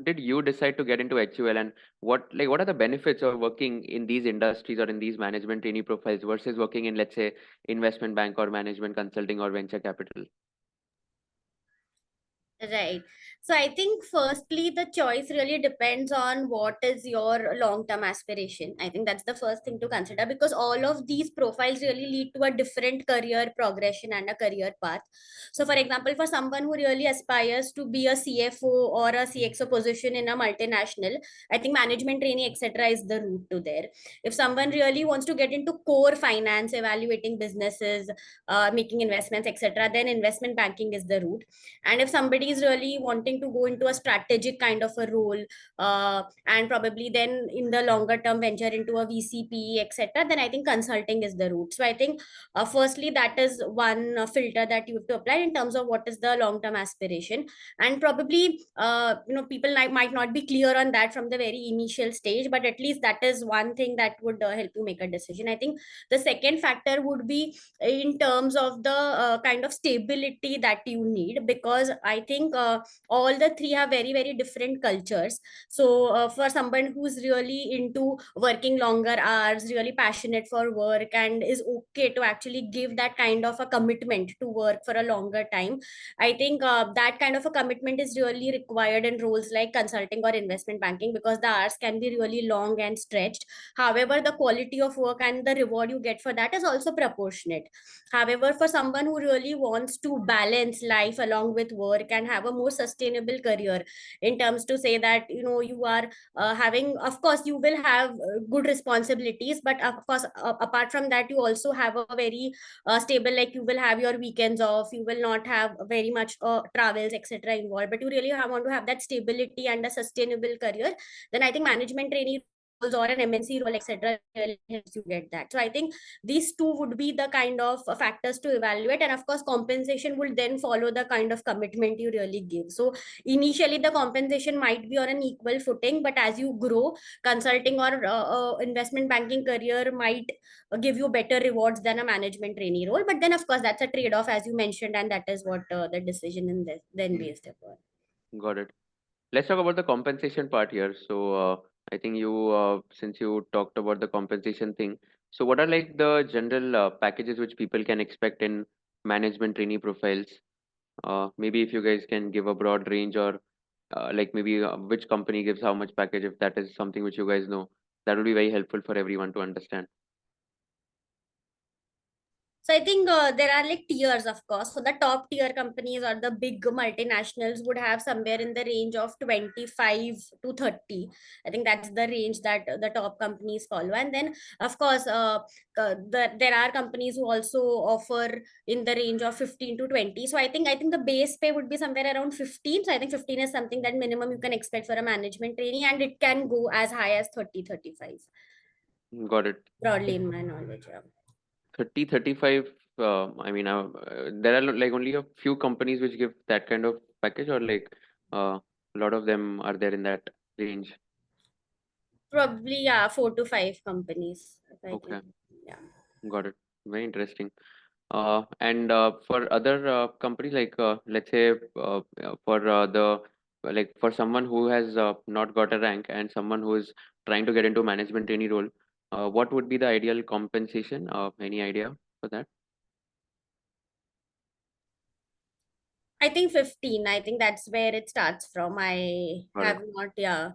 did you decide to get into HUL, and what are the benefits of working in these industries or in these management trainee profiles versus working in, let's say, investment bank or management consulting or venture capital? Right. So I think firstly, the choice really depends on what is your long-term aspiration. I think that's the first thing to consider, because all of these profiles really lead to a different career progression and a career path. So for example, for someone who really aspires to be a CFO or a CXO position in a multinational, I think management training, etc., is the route to there. If someone really wants to get into core finance, evaluating businesses, making investments, etc., then investment banking is the route. And if somebody is really wanting to go into a strategic kind of a role, and probably then in the longer term venture into a VCP, etc., then I think consulting is the route. So I think firstly that is one filter that you have to apply in terms of what is the long term aspiration. And probably people might not be clear on that from the very initial stage, but at least that is one thing that would help you make a decision. I think the second factor would be in terms of the kind of stability that you need, because I think think all the three have very, very different cultures. So for someone who's really into working longer hours, really passionate for work, and is okay to actually give that kind of a commitment to work for a longer time, I think that kind of a commitment is really required in roles like consulting or investment banking, because the hours can be really long and stretched. However, the quality of work and the reward you get for that is also proportionate. However, for someone who really wants to balance life along with work and have a more sustainable career, in terms to say that, you are having, of course you will have good responsibilities, but of course apart from that you also have a very stable, like you will have your weekends off, you will not have very much travels etc involved, but you really want to have that stability and a sustainable career, then I think management trainee roles or an MNC role etc really helps you get that. So I think these two would be the kind of factors to evaluate, and of course compensation will then follow the kind of commitment you really give. So initially the compensation might be on an equal footing, but as you grow, consulting or investment banking career might give you better rewards than a management trainee role. But then of course that's a trade-off, as you mentioned, and that is what the decision in this then based upon. Got it. Let's talk about the compensation part here. So, I think since you talked about the compensation thing, so what are like the general packages which people can expect in management trainee profiles? Maybe if you guys can give a broad range, or like maybe which company gives how much package, if that is something which you guys know, that would be very helpful for everyone to understand. So I think there are like tiers, of course. So the top tier companies or the big multinationals would have somewhere in the range of 25 to 30. I think that's the range that the top companies follow. And then, of course, there are companies who also offer in the range of 15 to 20. So I think the base pay would be somewhere around 15. So I think 15 is something that minimum you can expect for a management trainee, and it can go as high as 30, 35. Got it. Broadly in my knowledge. Yeah. 30, 35. I mean, there are like only a few companies which give that kind of package, or like a lot of them are there in that range. Probably, yeah, 4 to 5 companies, if I Okay, can. Yeah. got it. Very interesting. And for other companies, like let's say for the like for someone who has not got a rank and someone who is trying to get into management trainee role, what would be the ideal compensation? Any idea for that? I think 15. I think that's where it starts from. I Got it. have not, yeah.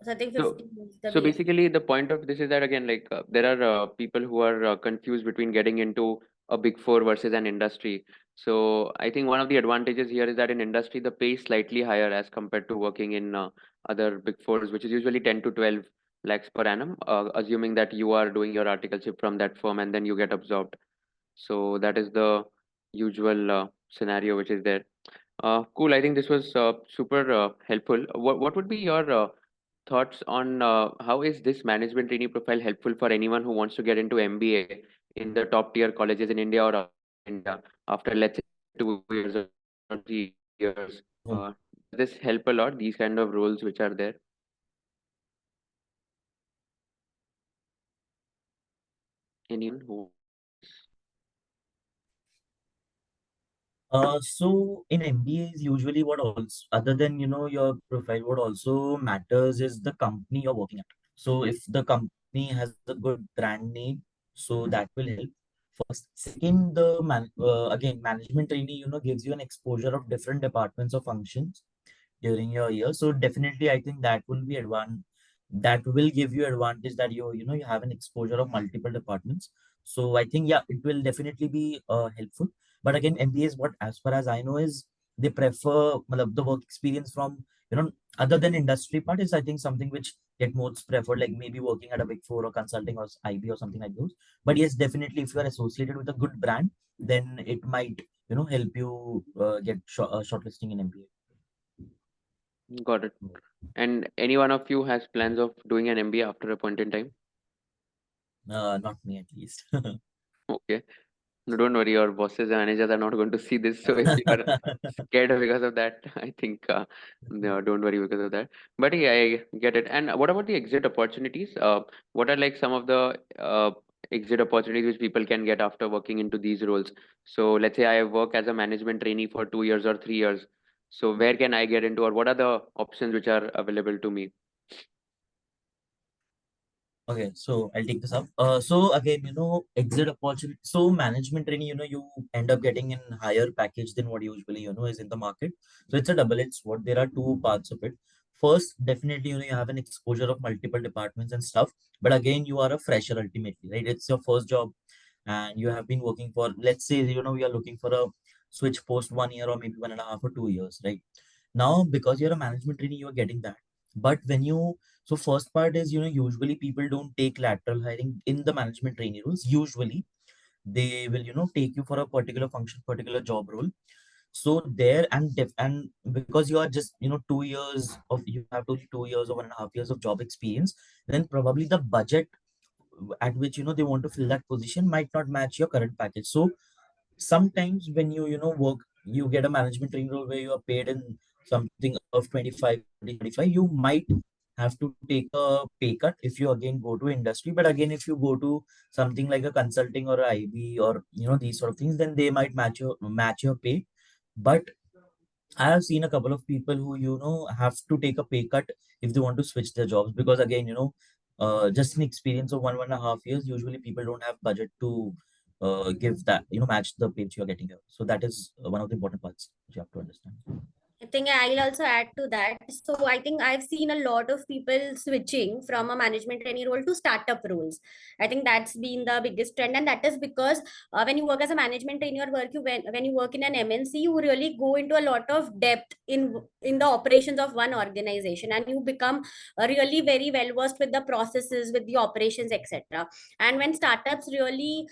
So I think So, 15 is the so base. basically, the point of this is that again, like there are people who are confused between getting into a big four versus an industry. So, I think one of the advantages here is that in industry, the pay is slightly higher as compared to working in other big fours, which is usually 10 to 12 lakhs per annum, assuming that you are doing your articleship from that firm and then you get absorbed. So, that is the usual scenario which is there. Cool. I think this was super helpful. What would be your thoughts on how is this management trainee profile helpful for anyone who wants to get into MBA in the top tier colleges in India or outside India after let's say 2 years or 3 years? Does this help a lot? These kind of roles which are there. Anyone who So in MBAs, usually what also, other than your profile, what also matters is the company you're working at. So if the company has a good brand name, so that will help. First, second, again management trainee, gives you an exposure of different departments or functions during your year. So definitely, I think that will give you advantage that you have an exposure of multiple departments. So I think, yeah, it will definitely be helpful. But again, MBAs, what as far as I know, is they prefer the work experience from other than industry part is, I think, something which get most preferred, like maybe working at a big four or consulting or IB or something like those. But yes, definitely, if you are associated with a good brand, then it might help you get shortlisting in MBA. got it. And any one of you has plans of doing an MBA after a point in time? Not me, at least. Okay. No, don't worry, your bosses and managers are not going to see this. So if you are scared because of that, I think no, don't worry because of that. But yeah, I get it. And what about the exit opportunities? What are like some of the exit opportunities which people can get after working into these roles? So let's say I work as a management trainee for 2 years or 3 years. So where can I get into, or what are the options which are available to me? Okay, so I'll take this up. So again, exit opportunity. So management training, you end up getting in higher package than what usually, is in the market. So it's a double-edged sword. There are two parts of it. First, definitely, you have an exposure of multiple departments and stuff. But again, you are a fresher ultimately, right? It's your first job, and you have been working for, let's say, we are looking for a switch post 1 year or maybe 1.5 or 2 years, right? Now, because you're a management trainee, you are getting that. But when you so first part is, usually people don't take lateral hiring in the management trainee roles. Usually they will, take you for a particular function, particular job role. So there and because you are just, 2 years of you have only 2 years or 1.5 years of job experience, then probably the budget at which they want to fill that position might not match your current package. So sometimes when work, you get a management training role where you are paid in something of 25 30, 35, you might have to take a pay cut if you again go to industry. But again, if you go to something like a consulting or a IB or these sort of things, then they might match your pay. But I have seen a couple of people who have to take a pay cut if they want to switch their jobs, because again, just an experience of 1.5 years, usually people don't have budget to give that, match the pay which you're getting here. So that is one of the important parts you have to understand. I think I'll also add to that. So I think I've seen a lot of people switching from a management trainee role to startup roles. I think that's been the biggest trend, and that is because when you work as a management trainee or when you work in an MNC, you really go into a lot of depth in the operations of one organization, and you become really very well versed with the processes, with the operations, etc. And when startups really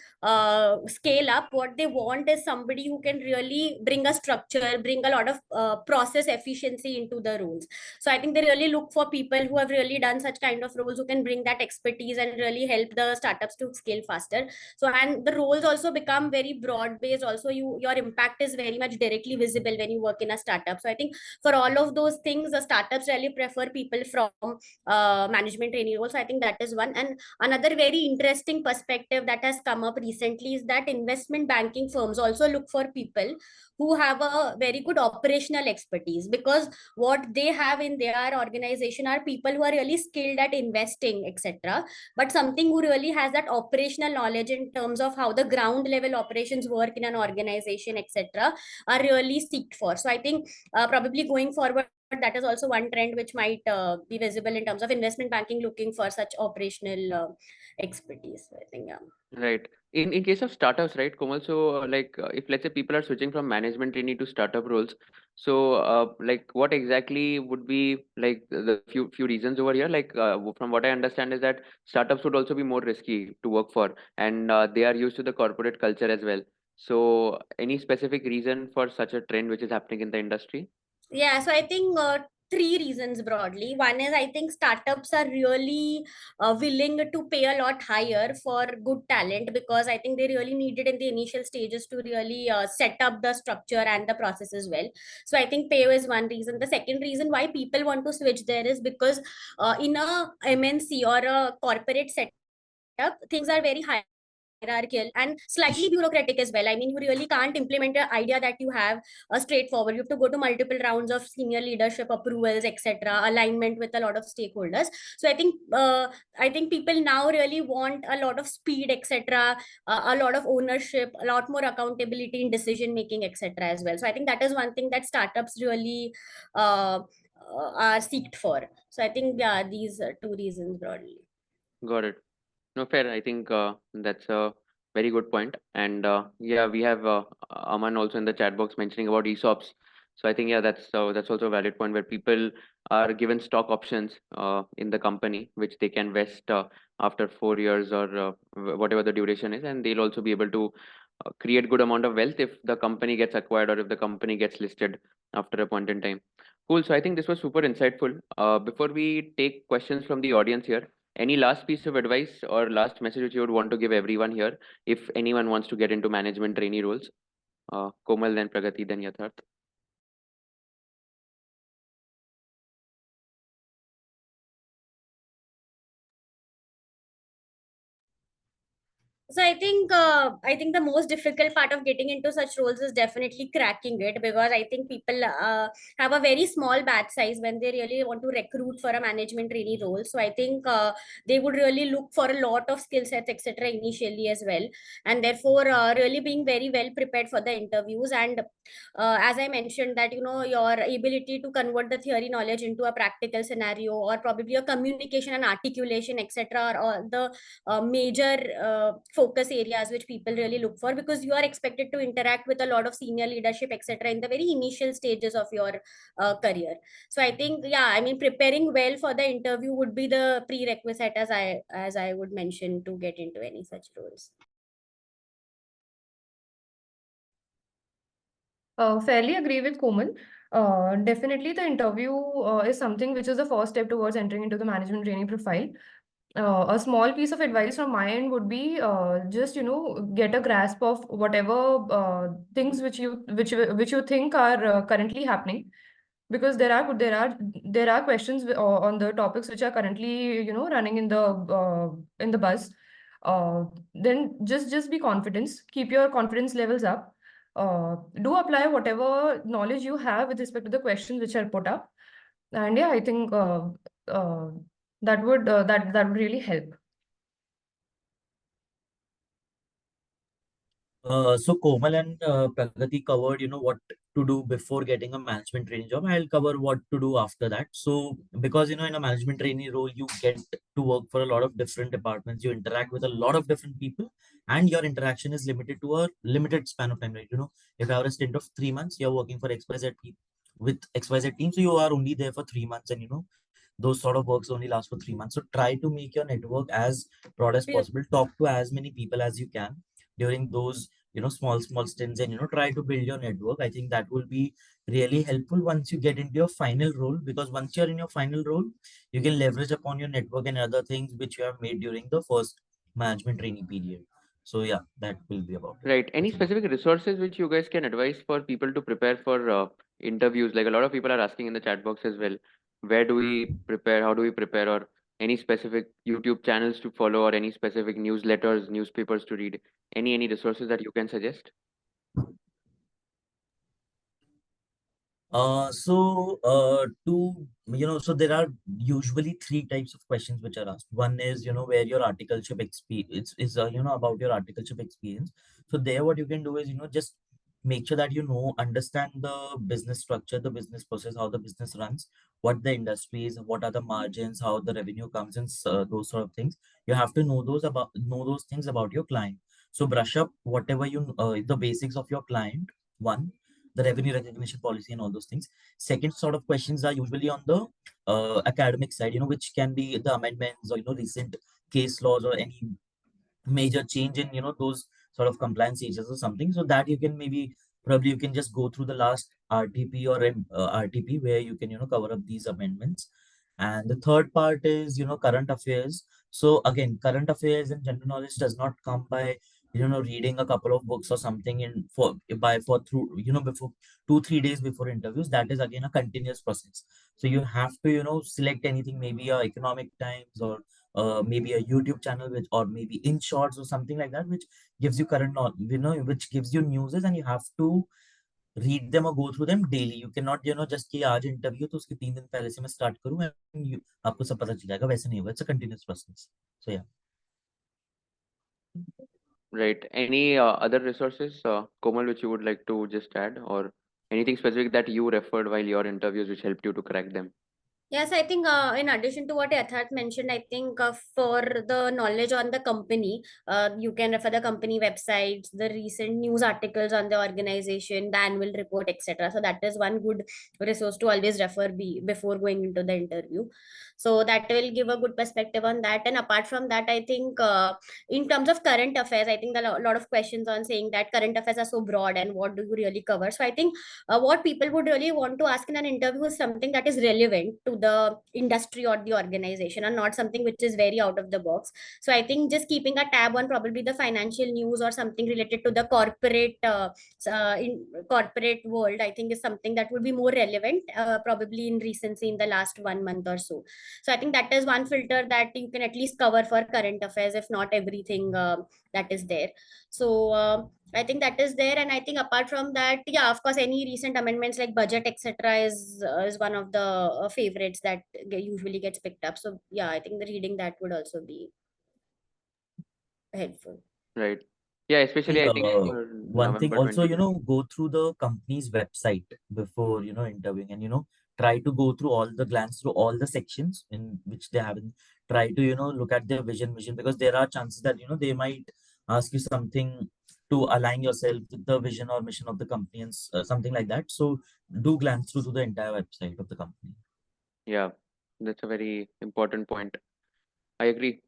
scale up, what they want is somebody who can really bring a structure, bring a lot of process efficiency into the roles. So I think they really look for people who have really done such kind of roles, who can bring that expertise and really help the startups to scale faster. So, and the roles also become very broad based. Also, your impact is very much directly visible when you work in a startup. So I think for all of those things, the startups really prefer people from management training roles. So I think that is one. And another very interesting perspective that has come up recently is that investment banking firms also look for people who have a very good operational expertise, because what they have in their organization are people who are really skilled at investing, etc., but something who really has that operational knowledge in terms of how the ground level operations work in an organization, etc., are really seeked for. So I think probably going forward, that is also one trend which might be visible in terms of investment banking looking for such operational expertise. So I think Right. In case of startups, right, Komal, so if let's say people are switching from management trainee to startup roles, so like what exactly would be like the few reasons over here? From what I understand is that startups would also be more risky to work for, and they are used to the corporate culture as well. So any specific reason for such a trend which is happening in the industry? Yeah, so I think three reasons broadly. One is, I think startups are really willing to pay a lot higher for good talent, because I think they really need it in the initial stages to really set up the structure and the processes well. So I think pay is one reason. The second reason why people want to switch there is because in a MNC or a corporate setup, things are very hierarchical and slightly bureaucratic as well. I mean, you really can't implement an idea that you have straightforward. You have to go to multiple rounds of senior leadership approvals, etc., alignment with a lot of stakeholders. So I think people now really want a lot of speed, etc., a lot of ownership, a lot more accountability in decision making, etc., as well. So I think that is one thing that startups really are seeked for. So I think, yeah, these are two reasons broadly. Got it. No, fair. I think that's a very good point. And yeah, we have Aman also in the chat box mentioning about ESOPs. So I think, yeah, that's also a valid point where people are given stock options in the company, which they can vest after 4 years or whatever the duration is, and they'll also be able to create good amount of wealth if the company gets acquired or if the company gets listed after a point in time. Cool. So I think this was super insightful. Before we take questions from the audience here, any last piece of advice or last message which you would want to give everyone here if anyone wants to get into management trainee roles? Komal, then Pragati, then Yatharth. So I think the most difficult part of getting into such roles is definitely cracking it, because I think people have a very small batch size when they really want to recruit for a management trainee role. So I think they would really look for a lot of skill sets, etc. initially as well, and therefore really being very well prepared for the interviews. And as I mentioned, that your ability to convert the theory knowledge into a practical scenario, or probably your communication and articulation, etc., are all the major focus areas which people really look for, because you are expected to interact with a lot of senior leadership, etc., in the very initial stages of your career. So I think, yeah, I mean, preparing well for the interview would be the prerequisite, as I would mention, to get into any such roles. Fairly agree with Komal. Definitely, the interview is something which is the first step towards entering into the management training profile. A small piece of advice from my end would be just get a grasp of whatever things which you think are currently happening, because there are questions on the topics which are currently running in the buzz. Then just be confident, keep your confidence levels up. Do apply whatever knowledge you have with respect to the questions which are put up, and yeah, I think uh, that would really help. So Komal and Pragati covered, what to do before getting a management training job. I'll cover what to do after that. So because, in a management trainee role, you get to work for a lot of different departments. You interact with a lot of different people, and your interaction is limited to a limited span of time, right? If you have a stint of 3 months, you're working for XYZ with XYZ team. So you are only there for 3 months, and those sort of works only last for 3 months. So try to make your network as broad as possible. Talk to as many people as you can during those small stints, and try to build your network. I think that will be really helpful once you get into your final role, because once you're in your final role, you can leverage upon your network and other things which you have made during the first management training period. So yeah, that will be about it. Right. Any That's about it. specific resources which you guys can advise for people to prepare for interviews? Like a lot of people are asking in the chat box as well. Where do we prepare? How do we prepare? Or any specific YouTube channels to follow, or any specific newsletters, newspapers to read? Any resources that you can suggest? So there are usually three types of questions which are asked. One is, where your articleship experience is, about your articleship experience. So there, what you can do is, just make sure that understand the business structure, the business process, how the business runs, what the industry is, what are the margins, how the revenue comes in, those sort of things. You have to know those things about your client. So brush up whatever the basics of your client. One, the revenue recognition policy and all those things. Second sort of questions are usually on the academic side, which can be the amendments or recent case laws or any major change in those sort of compliance ages or something. So that you can probably you can just go through the last RTP or RTP where you can cover up these amendments. And the third part is current affairs. So again, current affairs and general knowledge does not come by reading a couple of books or something in for through before 2-3 days before interviews. That is again a continuous process. So you have to select anything, maybe a Economic Times or maybe a YouTube channel, which or maybe in shorts or something like that, which gives you current knowledge, which gives you news, and you have to read them or go through them daily. You cannot just कि आज interview तो उसके 3 दिन पहले से मैं start करूँ and आपको सब पता चल जाएगा, वैसे नहीं होगा. It's a continuous process. So yeah. Right. Any other resources, Komal, which you would like to just add, or anything specific that you referred while your interviews which helped you to crack them? Yes, I think in addition to what Yatharth mentioned, I think for the knowledge on the company, you can refer the company websites, the recent news articles on the organization, the annual report, etc. So that is one good resource to always refer before going into the interview. So that will give a good perspective on that. And apart from that, I think in terms of current affairs, I think there are a lot of questions on saying that current affairs are so broad and what do you really cover. So I think what people would really want to ask in an interview is something that is relevant to the industry or the organization, and not something which is very out of the box. So I think just keeping a tab on probably the financial news or something related to the corporate world, I think is something that would be more relevant, probably in recency in the last 1 month or so. So I think that is one filter that you can at least cover for current affairs, if not everything that is there. So I think that is there, and I think apart from that, yeah, of course, any recent amendments like budget, etc., is one of the favorites that usually gets picked up. So yeah, I think the reading that would also be helpful. Right. Yeah, especially I think Uh, for one thing November also, 20. go through the company's website before, interviewing, and, try to go through glance through all the sections in which they haven't. Try to, look at their vision, because there are chances that, they might ask you something to align yourself with the vision or mission of the company and something like that. So do glance through to the entire website of the company. Yeah, that's a very important point. I agree.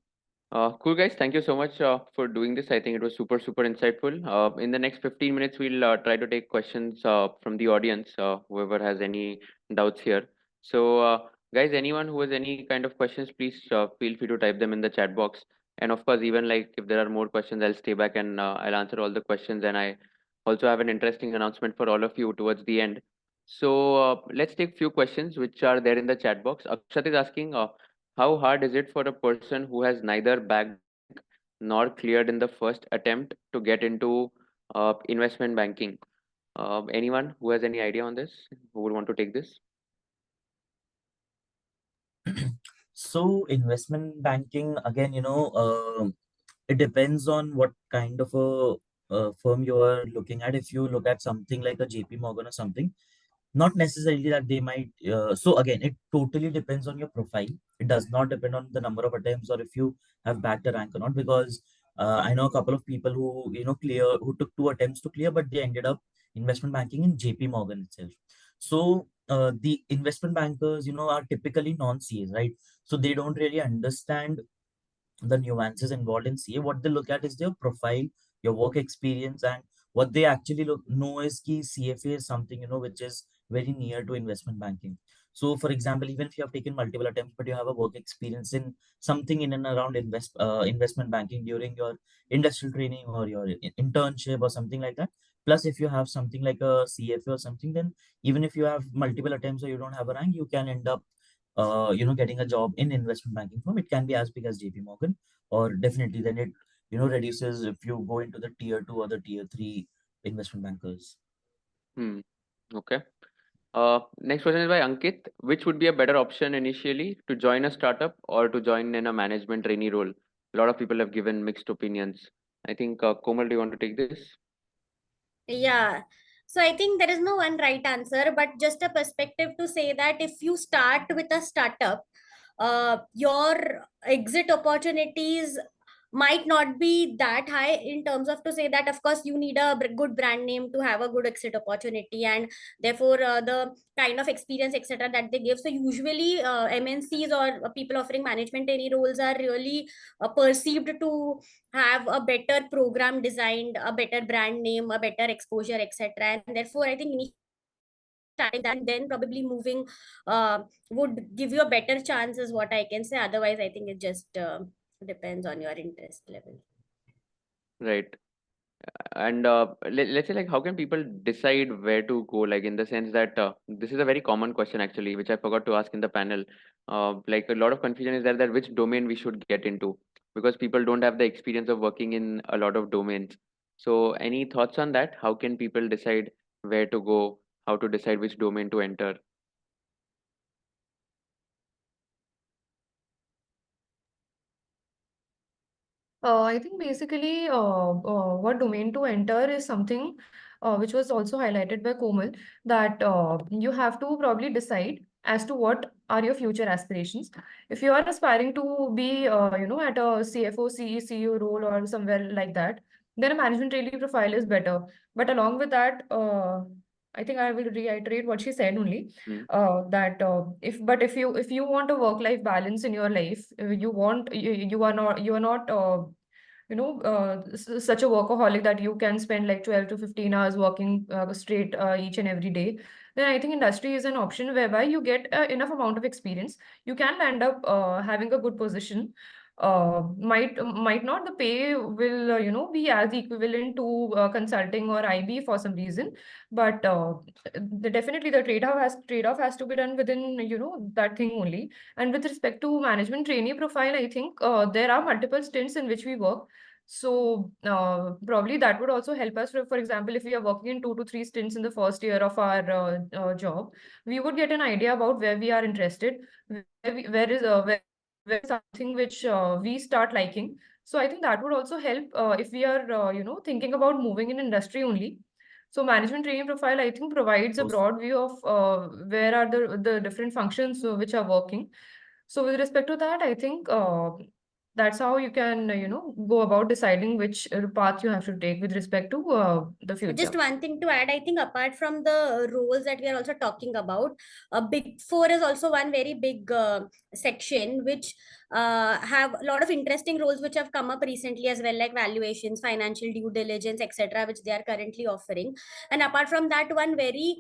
Cool guys, thank you so much for doing this. I think it was super, super insightful. In the next 15 minutes, we'll try to take questions from the audience, whoever has any doubts here. So, guys, anyone who has any kind of questions, please feel free to type them in the chat box. And of course, even like if there are more questions, I'll stay back and I'll answer all the questions. And I also have an interesting announcement for all of you towards the end. So, let's take few questions which are there in the chat box. Akshat is asking, how hard is it for a person who has neither bagged nor cleared in the first attempt to get into investment banking? Anyone who has any idea on this? Who would want to take this? So investment banking, again, it depends on what kind of a firm you are looking at. If you look at something like a JP Morgan or something, not necessarily that they might. So again, it totally depends on your profile. It does not depend on the number of attempts or if you have backed a rank or not. Because I know a couple of people who who took 2 attempts to clear, but they ended up investment banking in JP Morgan itself. So the investment bankers, are typically non-CAs, right? So they don't really understand the nuances involved in CA. What they look at is their profile, your work experience, and what they actually know is key CFA is something, which is very near to investment banking. So, for example, even if you have taken multiple attempts, but you have a work experience in something in and around investment banking during your industrial training or your internship or something like that. Plus, if you have something like a CFA or something, then even if you have multiple attempts or you don't have a rank, you can end up getting a job in investment banking firm. It can be as big as JP Morgan, or definitely then it, reduces if you go into the tier 2 or the tier 3 investment bankers. Hmm. Okay. Next question is by Ankit. Which would be a better option initially, to join a startup or to join in a management trainee role? A lot of people have given mixed opinions. I think Komal, do you want to take this? Yeah. So I think there is no one right answer, but just a perspective to say that if you start with a startup, your exit opportunities might not be that high, in terms of to say that of course you need a good brand name to have a good exit opportunity, and therefore the kind of experience etc that they give. So usually MNCs or people offering management any roles are really perceived to have a better program designed, a better brand name, a better exposure, etc. And therefore, I think initially starting that and then probably moving would give you a better chance, is what I can say. Otherwise, I think it just depends on your interest level. Right. And let's say, like, how can people decide where to go? Like, in the sense that this is a very common question actually, which I forgot to ask in the panel. Like, a lot of confusion is there that which domain we should get into, because people don't have the experience of working in a lot of domains. So, any thoughts on that? How can people decide where to go? How to decide which domain to enter? I think basically what domain to enter is something which was also highlighted by Komal, that you have to probably decide as to what are your future aspirations. If you are aspiring to be, at a CFO, CEO role or somewhere like that, then a management trainee profile is better. But along with that, I think I will reiterate what she said only, Hmm. that if you want a work-life balance in your life, you are not such a workaholic that you can spend like 12 to 15 hours working straight each and every day, then I think industry is an option whereby you get enough amount of experience. You can end up having a good position might not the pay will be as equivalent to consulting or IB for some reason, but definitely the trade-off has to be done within that thing only. And with respect to management trainee profile, I think there are multiple stints in which we work. So probably that would also help us. For example, if we are working in 2 to 3 stints in the first year of our job, we would get an idea about where we are interested, where is something which we start liking. So I think that would also help if we are thinking about moving in industry only. So management training profile, I think, provides a broad view of where are the different functions which are working. So with respect to that, I think that's how you can go about deciding which path you have to take with respect to the future. Just one thing to add, I think apart from the roles that we are also talking about, Big Four is also one very big section which have a lot of interesting roles which have come up recently as well, like valuations, financial due diligence, etc., which they are currently offering. And apart from that, one very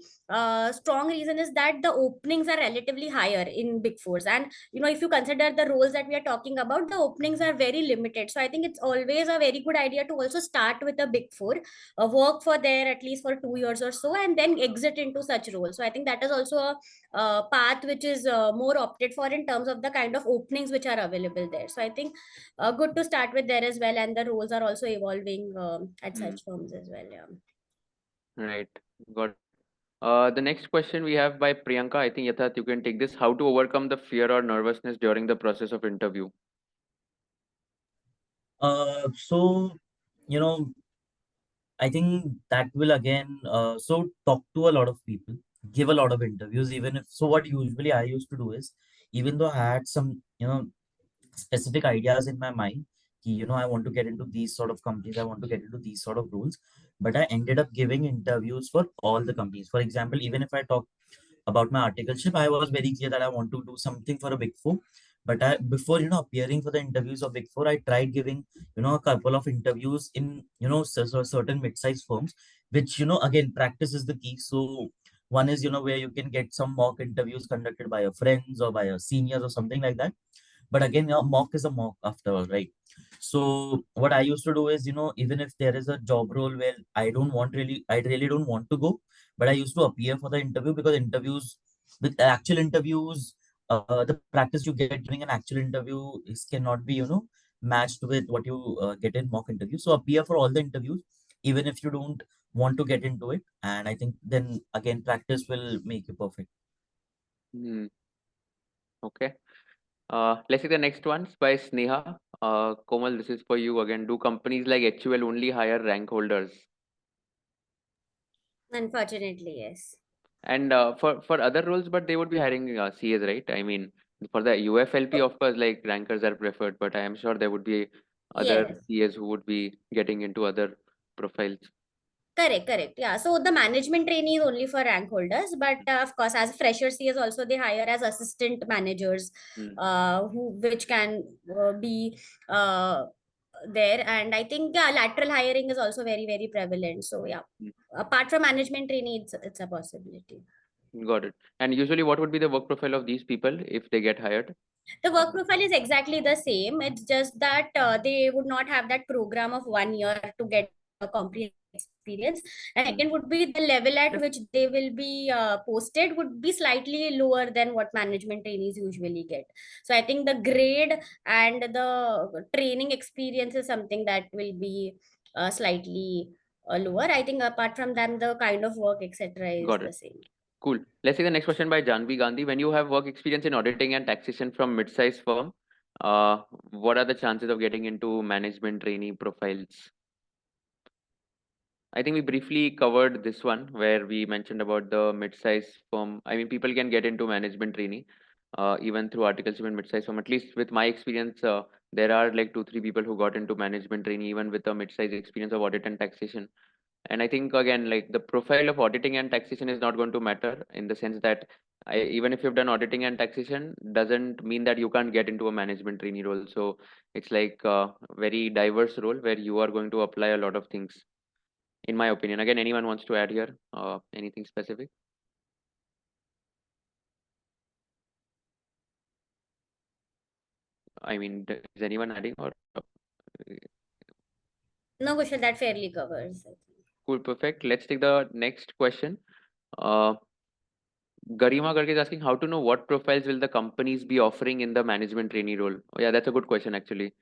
strong reason is that the openings are relatively higher in Big Fours. And if you consider the roles that we are talking about, the openings are very limited. So I think it's always a very good idea to also start with a Big Four, work for there at least for 2 years or so, and then exit into such roles. So I think that is also a path which is more opted for in terms of the kind of openings which are available there. So I think good to start with there as well, and the roles are also evolving at such firms as well. Yeah. Right. Got it. The next question we have by Priyanka. I think Yatharth, you can take this. How to overcome the fear or nervousness during the process of interview? So, you know, I think that will again, so talk to a lot of people, give a lot of interviews, even if, so what usually I used to do is, even though I had some, specific ideas in my mind, I want to get into these sort of companies, I want to get into these sort of roles, but I ended up giving interviews for all the companies. For example, even if I talk about my articleship, I was very clear that I want to do something for a Big Four. But before appearing for the interviews of Big Four, I tried giving a couple of interviews in certain mid-sized firms, which again, practice is the key. So one is where you can get some mock interviews conducted by your friends or by your seniors or something like that. But again, mock is a mock after all, right? So what I used to do is, even if there is a job role where I really don't want to go, but I used to appear for the interview, because interviews, with actual interviews, the practice you get during an actual interview cannot be, matched with what you get in mock interview. So appear for all the interviews, even if you don't want to get into it. And I think then again, practice will make you perfect. Okay. Let's see the next one's by Sneha. Komal, this is for you again. Do companies like HUL only hire rank holders? Unfortunately, yes. And for other roles, but they would be hiring CAs, right? I mean, for the UFLP, of course, like rankers are preferred, but I am sure there would be other Yes. CAs who would be getting into other profiles. Correct. Yeah. So the management trainee is only for rank holders, but of course, as fresher CS also they hire as assistant managers, which can be there. And I think lateral hiring is also very prevalent. So yeah, apart from management trainee, it's a possibility. Got it. And usually, what would be the work profile of these people if they get hired? The work profile is exactly the same. It's just that they would not have that program of 1 year to get a comprehensive experience. And second would be the level at which they will be posted would be slightly lower than what management trainees usually get. So I think the grade and the training experience is something that will be slightly lower. I think apart from them, the kind of work, etc., is Got the it. same. Cool. Let's see the next question by Janvi Gandhi. When you have work experience in auditing and taxation from mid-sized firm, what are the chances of getting into management trainee profiles? I think we briefly covered this one where we mentioned about the mid-size firm. I mean, people can get into management trainee even through articleship in mid-size firm. At least with my experience, there are like 2, 3 people who got into management trainee even with a mid-size experience of audit and taxation. And I think again, like the profile of auditing and taxation is not going to matter in the sense that even if you've done auditing and taxation, doesn't mean that you can't get into a management trainee role. So it's like a very diverse role where you are going to apply a lot of things in my opinion. Again, anyone wants to add here anything specific? I mean, is anyone adding or No, Kushal, that fairly covers it. cool, perfect. Let's take the next question. Uh, Garima Garg is asking how to know what profiles will the companies be offering in the management trainee role. Oh, yeah, that's a good question actually.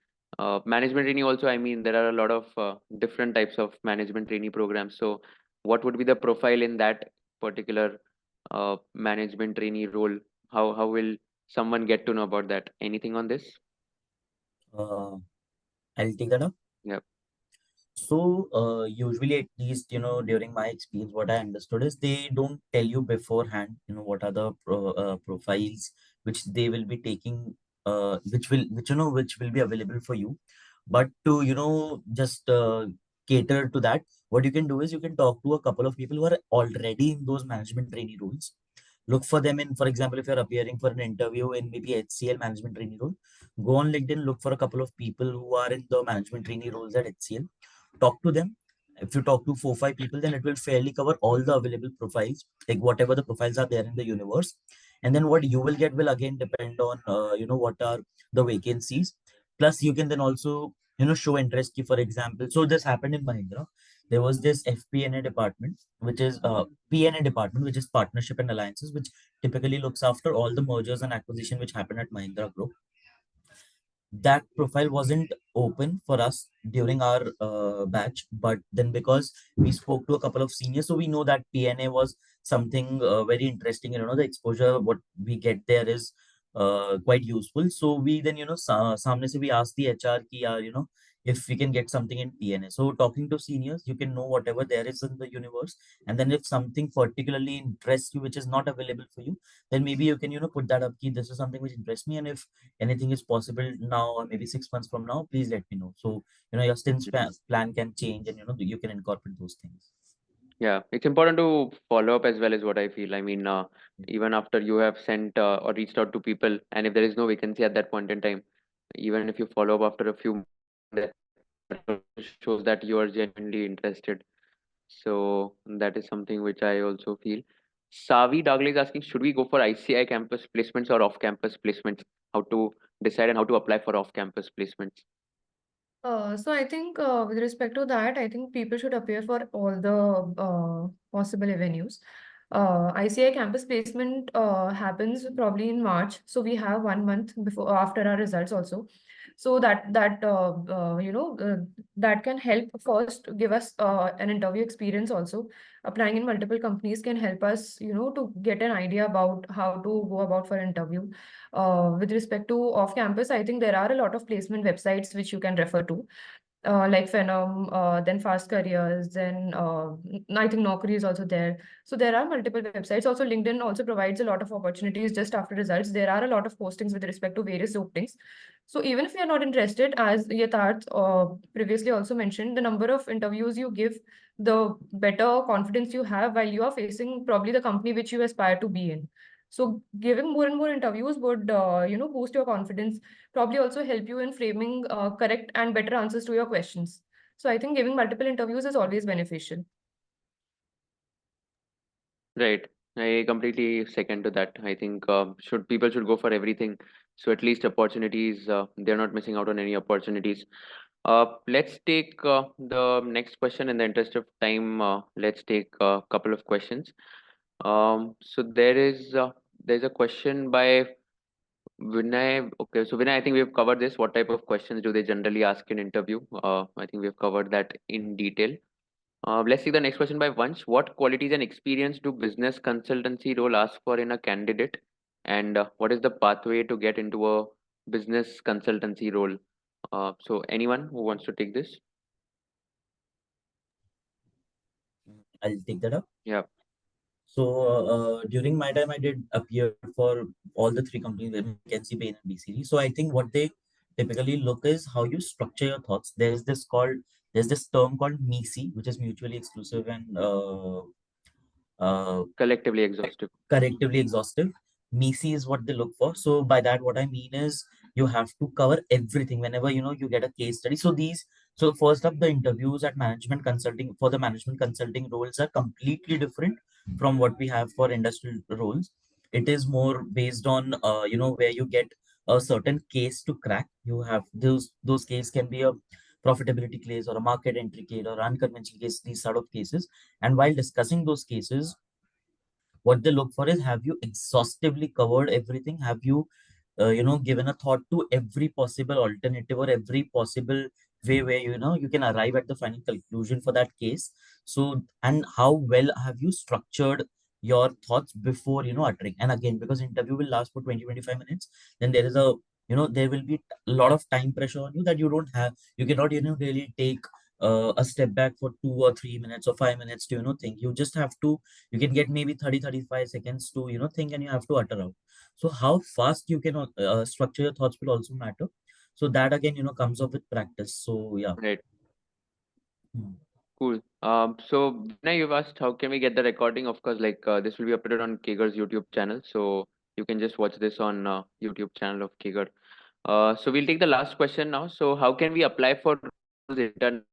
Management trainee also, I mean, there are a lot of different types of management trainee programs. So, what would be the profile in that particular management trainee role? How will someone get to know about that? Anything on this? Uh, I'll take that up. Yeah. So, usually, at least, during my experience, what I understood is they don't tell you beforehand, what are the profiles which they will be taking, which will be available for you. But to, just cater to that, what you can do is you can talk to a couple of people who are already in those management trainee roles. Look for them in, for example, if you're appearing for an interview in maybe HCL management trainee role, go on LinkedIn, look for a couple of people who are in the management trainee roles at HCL, talk to them. If you talk to 4 5 people, then it will fairly cover all the available profiles, like whatever the profiles are there in the universe. And then what you will get will again depend on what are the vacancies. Plus you can then also show interest. For example, so this happened in Mahindra. There was this FPNA department, which is PNA department, which is partnership and alliances, which typically looks after all the mergers and acquisition which happen at Mahindra Group. That profile wasn't open for us during our batch, but then because we spoke to a couple of seniors, so we know that PNA was something very interesting. The exposure what we get there is quite useful. So we then samne se we asked the HR ki if we can get something in PNA. So talking to seniors, you can know whatever there is in the universe, and then if something particularly interests you which is not available for you, then maybe you can put that up ki this is something which interests me, and if anything is possible now or maybe 6 months from now, please let me know. So your stint plan can change, and you can incorporate those things. Yeah, it's important to follow up as well, is what I feel. I mean, even after you have sent or reached out to people, and if there is no vacancy at that point in time, even if you follow up after a few months, that shows that you are genuinely interested. So that is something which I also feel. Savi Dagle is asking, should we go for ICI campus placements or off-campus placements? How to decide and how to apply for off-campus placements? So I think with respect to that, I think people should appear for all the possible avenues. ICI campus placement happens probably in March, so we have 1 month before after our results also. So that can help first give us an interview experience also. Applying in multiple companies can help us, to get an idea about how to go about for interview. With respect to off campus, I think there are a lot of placement websites which you can refer to, like Phenom, then Fast Careers, then I think Naukri is also there. So there are multiple websites. Also, LinkedIn also provides a lot of opportunities just after results. There are a lot of postings with respect to various openings. So even if you are not interested, as Yatharth previously also mentioned, the number of interviews you give, the better confidence you have while you are facing probably the company which you aspire to be in. So giving more and more interviews would, boost your confidence, probably also help you in framing correct and better answers to your questions. So I think giving multiple interviews is always beneficial. Right. I completely second to that. I think people should go for everything. So at least opportunities, they're not missing out on any opportunities. Let's take the next question in the interest of time. Let's take a couple of questions. So there's a question by Vinay. Okay, so Vinay, I think we've covered this. What type of questions do they generally ask in interview? I think we've covered that in detail. Let's see the next question by Vansh. What qualities and experience do business consultancy role ask for in a candidate? And what is the pathway to get into a business consultancy role? So anyone who wants to take this? I'll take that up. Yeah. So during my time, I did appear for all the 3 companies, MNC, Bain, and BCG. So I think what they typically look is how you structure your thoughts. There's this term called MISI, which is mutually exclusive and Collectively exhaustive. collectively exhaustive. MISI is what they look for. So by that, what I mean is you have to cover everything whenever you get a case study. So first up, the interviews at management consulting for the management consulting roles are completely different from what we have for industrial roles. It is more based on where you get a certain case to crack. You have those case can be a profitability case or a market entry case or unconventional case, these sort of cases. And while discussing those cases, what they look for is, have you exhaustively covered everything? Have you given a thought to every possible alternative or every possible way where you can arrive at the final conclusion for that case? So, and how well have you structured your thoughts before uttering? And again, because interview will last for 20-25 minutes, then there is a there will be a lot of time pressure on you that you don't have. You cannot really take a step back for 2 or 3 minutes or 5 minutes to think. You just have to, you can get maybe 30-35 seconds to think, and you have to utter out. So how fast you can structure your thoughts will also matter. So that again comes up with practice. So yeah. Right. Hmm. Cool. So now you've asked how can we get the recording? Of course, like this will be uploaded on KAGR's YouTube channel, so you can just watch this on YouTube channel of KAGR. So we'll take the last question now. So how can we apply for roles international?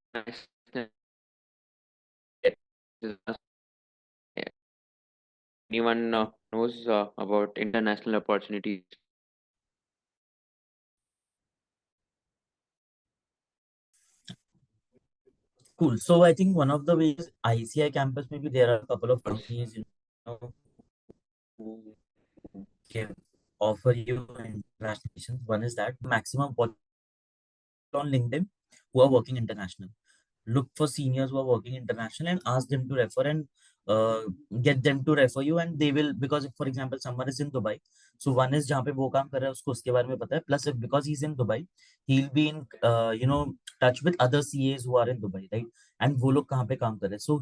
Anyone knows about international opportunities? Cool. So I think one of the ways ICI campus, maybe there are a couple of Course. companies who give offer you international missions. One is that maximum on LinkedIn who are working international. Look for seniors who are working international and ask them to refer, and uh, get them to refer you, and they will, because if for example someone is in Dubai, so one is जहाँ पे वो काम कर रहा है उसको उसके बारे में पता है, plus if because he's in Dubai, he'll be in touch with other CAs who are in Dubai, right? And वो लोग कहाँ पे काम कर रहे हैं, so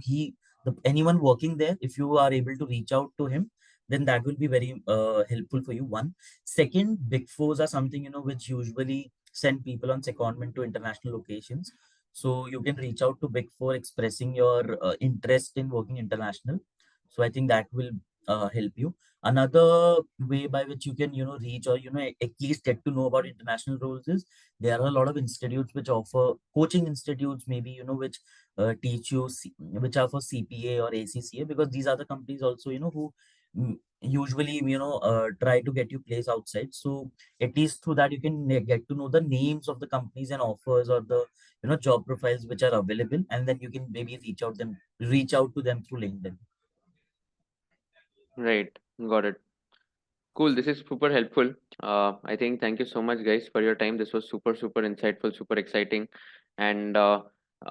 anyone working there, if you are able to reach out to him, then that will be very helpful for you. One. Second, big fours are something which usually send people on secondment to international locations. So you can reach out to Big Four expressing your interest in working international. So I think that will help you. Another way by which you can reach, or at least get to know about international roles is, there are a lot of institutes which offer coaching institutes, maybe which teach you which are for CPA or ACCA, because these are the companies also who usually try to get you place outside. So at least through that you can get to know the names of the companies and offers, or the job profiles which are available, and then you can maybe reach out to them through LinkedIn. Right. Got it. Cool. This is super helpful. I think thank you so much, guys, for your time. This was super, super insightful, super exciting. And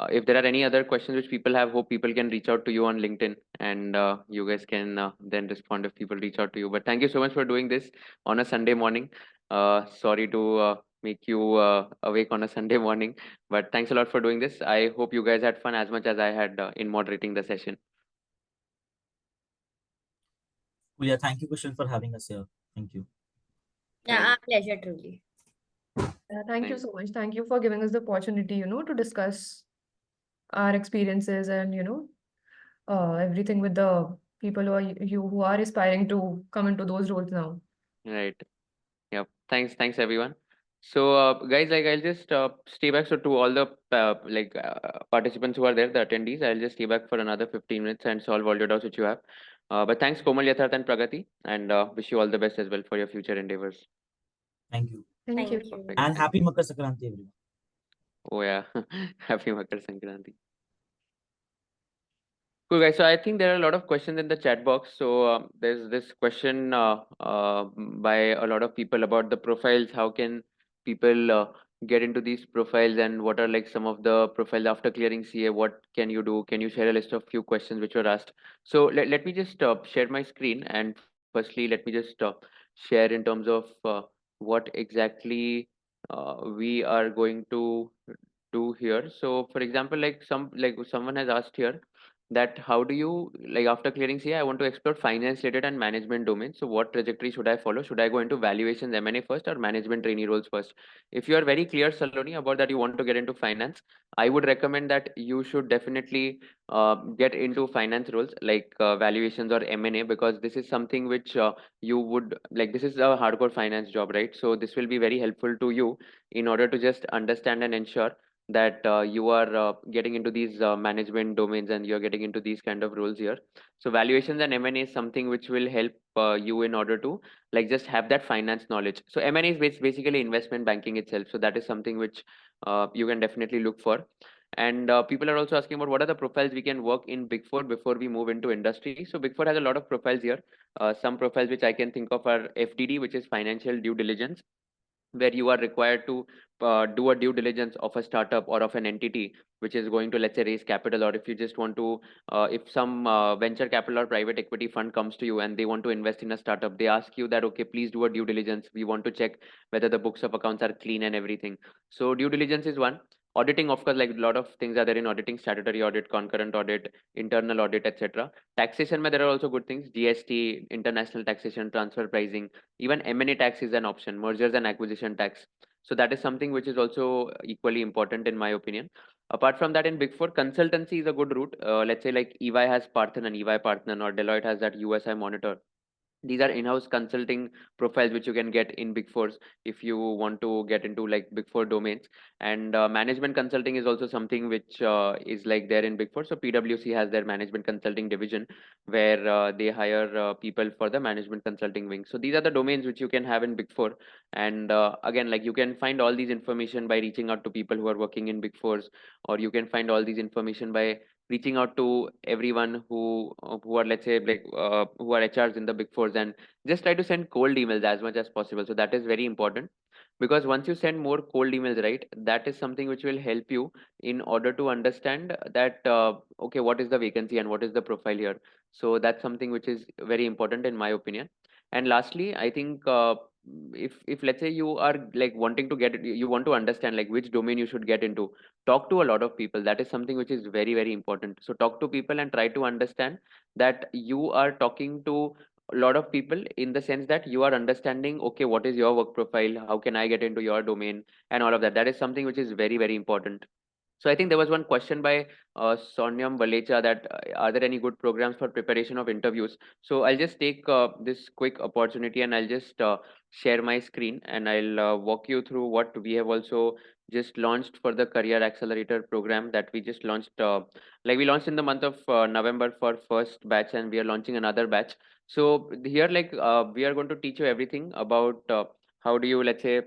if there are any other questions which people have, hope people can reach out to you on LinkedIn, and you guys can then respond if people reach out to you. But thank you so much for doing this on a Sunday morning. Sorry to make you awake on a Sunday morning, but thanks a lot for doing this. I hope you guys had fun as much as I had in moderating the session. Well, yeah, thank you, Kushal, for having us here. Thank you. Yeah, Thanks. our pleasure, truly. Thank you Thanks. so much. Thank you for giving us the opportunity, to discuss our experiences and, everything with the people who are aspiring to come into those roles now. Right. Yep. Thanks everyone. So guys, like I'll just stay back. So to all the participants who are there, the attendees, I'll just stay back for another 15 minutes and solve all your doubts which you have. But thanks Komal, Yatharth and Pragati, and wish you all the best as well for your future endeavors. Thank you. Thank you. Thank you. Perfect. And Thank happy you. Makar Sankranti, everyone. Oh yeah, happy Makar Sankranti. Cool guys, so I think there are a lot of questions in the chat box. So there's this question by a lot of people about the profiles. How can people get into these profiles, and what are like some of the profiles after clearing CA? What can you do? Can you share a list of few questions which were asked? So let me just share my screen, and firstly let me just share in terms of what exactly we are going to do here. So for example, like someone has asked here that how do you, like after clearing CA, I want to explore finance related and management domains. So what trajectory should I follow? Should I go into valuations M&A first, or management trainee roles first? If you are very clear, Saloni, about that you want to get into finance, I would recommend that you should definitely get into finance roles like valuations or M&A, because this is something which you would like. This is a hardcore finance job, right? So this will be very helpful to you in order to just understand and ensure that you are getting into these management domains and you're getting into these kind of roles here. So valuations and M&A is something which will help you in order to like just have that finance knowledge. So M&A is basically investment banking itself. So that is something which you can definitely look for. And people are also asking about what are the profiles we can work in Big Four before we move into industry. So Big Four has a lot of profiles here. Some profiles which I can think of are FDD, which is financial due diligence, where you are required to do a due diligence of a startup or of an entity which is going to, let's say, raise capital, or if you just want to if some venture capital or private equity fund comes to you and they want to invest in a startup, they ask you that, okay, please do a due diligence, we want to check whether the books of accounts are clean and everything. So due diligence is one. Auditing, of course, like a lot of things are there in auditing: statutory audit, concurrent audit, internal audit, etc. Taxation, there are also good things: GST, international taxation, transfer pricing, even M&A tax is an option, mergers and acquisition tax. So that is something which is also equally important in my opinion. Apart from that, in Big Four, consultancy is a good route. Let's say like EY has Partner and EY Partner, or Deloitte has that USI Monitor. These are in-house consulting profiles which you can get in Big Fours if you want to get into like Big Four domains. And management consulting is also something which is like there in Big Four. So PwC has their management consulting division where they hire people for the management consulting wing. So these are the domains which you can have in Big Four. And again, like you can find all these information by reaching out to people who are working in Big Fours, or you can find all these information by reaching out to everyone who are, let's say, like who are HRs in the Big Fours, and just try to send cold emails as much as possible. So that is very important, because once you send more cold emails, right, that is something which will help you in order to understand that okay, what is the vacancy and what is the profile here. So that's something which is very important in my opinion. And lastly, I think if let's say you are like wanting to get it, you want to understand like which domain you should get into, talk to a lot of people. That is something which is very, very important. So talk to people and try to understand that you are talking to a lot of people, in the sense that you are understanding, okay, what is your work profile, how can I get into your domain, and all of that. That is something which is very, very important. So I think there was one question by Sonyam Valecha that are there any good programs for preparation of interviews? So I'll just take this quick opportunity and I'll just share my screen and I'll walk you through what we have also just launched for the Career Accelerator program that we just launched. Like we launched in the month of November for first batch, and we are launching another batch. So here, like we are going to teach you everything about how do you, let's say,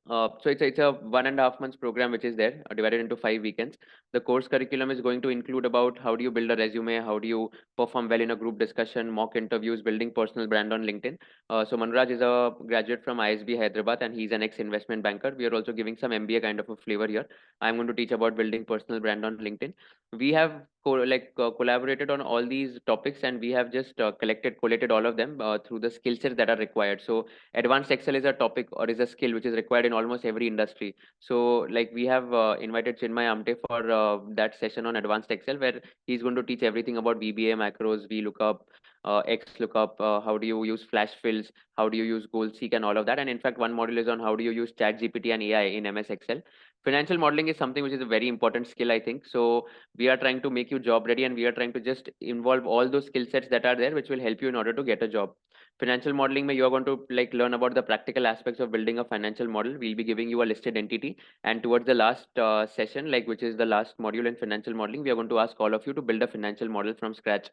so it's a 1.5 months program which is there, divided into 5 weekends. The course curriculum is going to include about how do you build a resume, how do you perform well in a group discussion, mock interviews, building personal brand on LinkedIn. So Manraj is a graduate from ISB Hyderabad and he's an ex-investment banker. We are also giving some MBA kind of a flavor here. I'm going to teach about building personal brand on LinkedIn. We have collaborated on all these topics, and we have just collated all of them through the skill sets that are required. So advanced Excel is a topic or is a skill which is required in almost every industry. So like we have invited Chinmay Amte for that session on advanced Excel, where he's going to teach everything about VBA, macros, VLOOKUP, XLOOKUP, how do you use flash fills, how do you use goal seek, and all of that. And in fact, one module is on how do you use chat GPT and AI in MS Excel. Financial modeling is something which is a very important skill, I think. So we are trying to make you job ready, and we are trying to just involve all those skill sets that are there which will help you in order to get a job. Financial modeling, you are going to like learn about the practical aspects of building a financial model. We'll be giving you a listed entity, and towards the last session, like which is the last module in financial modeling, we are going to ask all of you to build a financial model from scratch.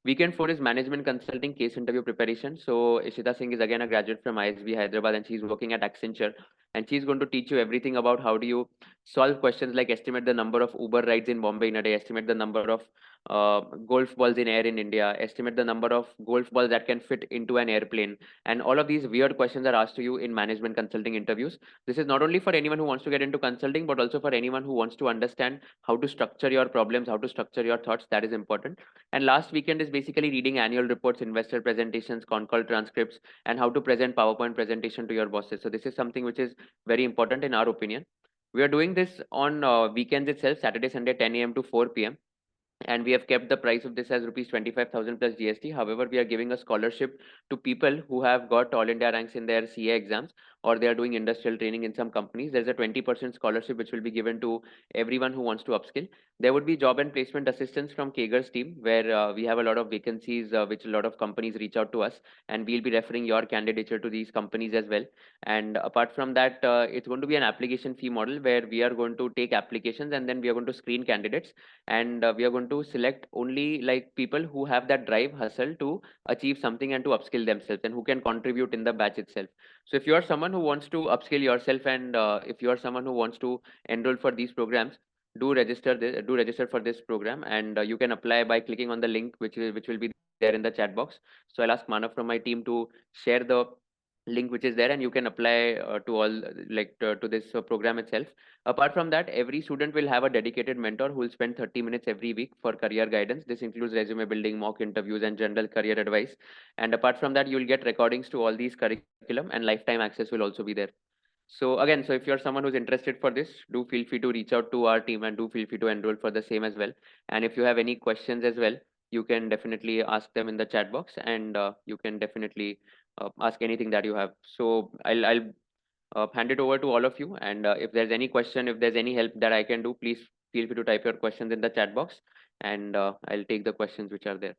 Weekend 4 is management consulting case interview preparation. So Ishita Singh is again a graduate from ISB Hyderabad, and she's working at Accenture, and she's going to teach you everything about how do you solve questions like estimate the number of Uber rides in Bombay in a day, estimate the number of golf balls in air in India, estimate the number of golf balls that can fit into an airplane. And all of these weird questions are asked to you in management consulting interviews. This is not only for anyone who wants to get into consulting, but also for anyone who wants to understand how to structure your problems, how to structure your thoughts. That is important. And last weekend is basically reading annual reports, investor presentations, con call transcripts, and how to present PowerPoint presentation to your bosses. So this is something which is very important in our opinion. We are doing this on weekends itself, Saturday, Sunday, 10 a.m. to 4 p.m. And we have kept the price of this as rupees 25,000 plus GST. However, we are giving a scholarship to people who have got all India ranks in their CA exams, or they are doing industrial training in some companies, there's a 20% scholarship which will be given to everyone who wants to upskill. There would be job and placement assistance from KAGR's team, where we have a lot of vacancies which a lot of companies reach out to us, and we'll be referring your candidature to these companies as well. And apart from that, it's going to be an application fee model where we are going to take applications and then we are going to screen candidates, and we are going to select only like people who have that drive, hustle to achieve something and to upskill themselves and who can contribute in the batch itself. So if you are someone who wants to upskill yourself, and if you are someone who wants to enroll for these programs, do register for this program, and you can apply by clicking on the link which will be there in the chat box. So I'll ask Manav from my team to share the link which is there, and you can apply to all to this program itself. Apart from that, every student will have a dedicated mentor who will spend 30 minutes every week for career guidance. This includes resume building, mock interviews, and general career advice. And apart from that, you will get recordings to all these curriculum, and lifetime access will also be there. So again, so if you're someone who's interested for this, do feel free to reach out to our team and do feel free to enroll for the same as well. And if you have any questions as well, you can definitely ask them in the chat box, and you can definitely ask anything that you have. So I'll hand it over to all of you. And if there's any question, if there's any help that I can do, please feel free to type your questions in the chat box, and I'll take the questions which are there.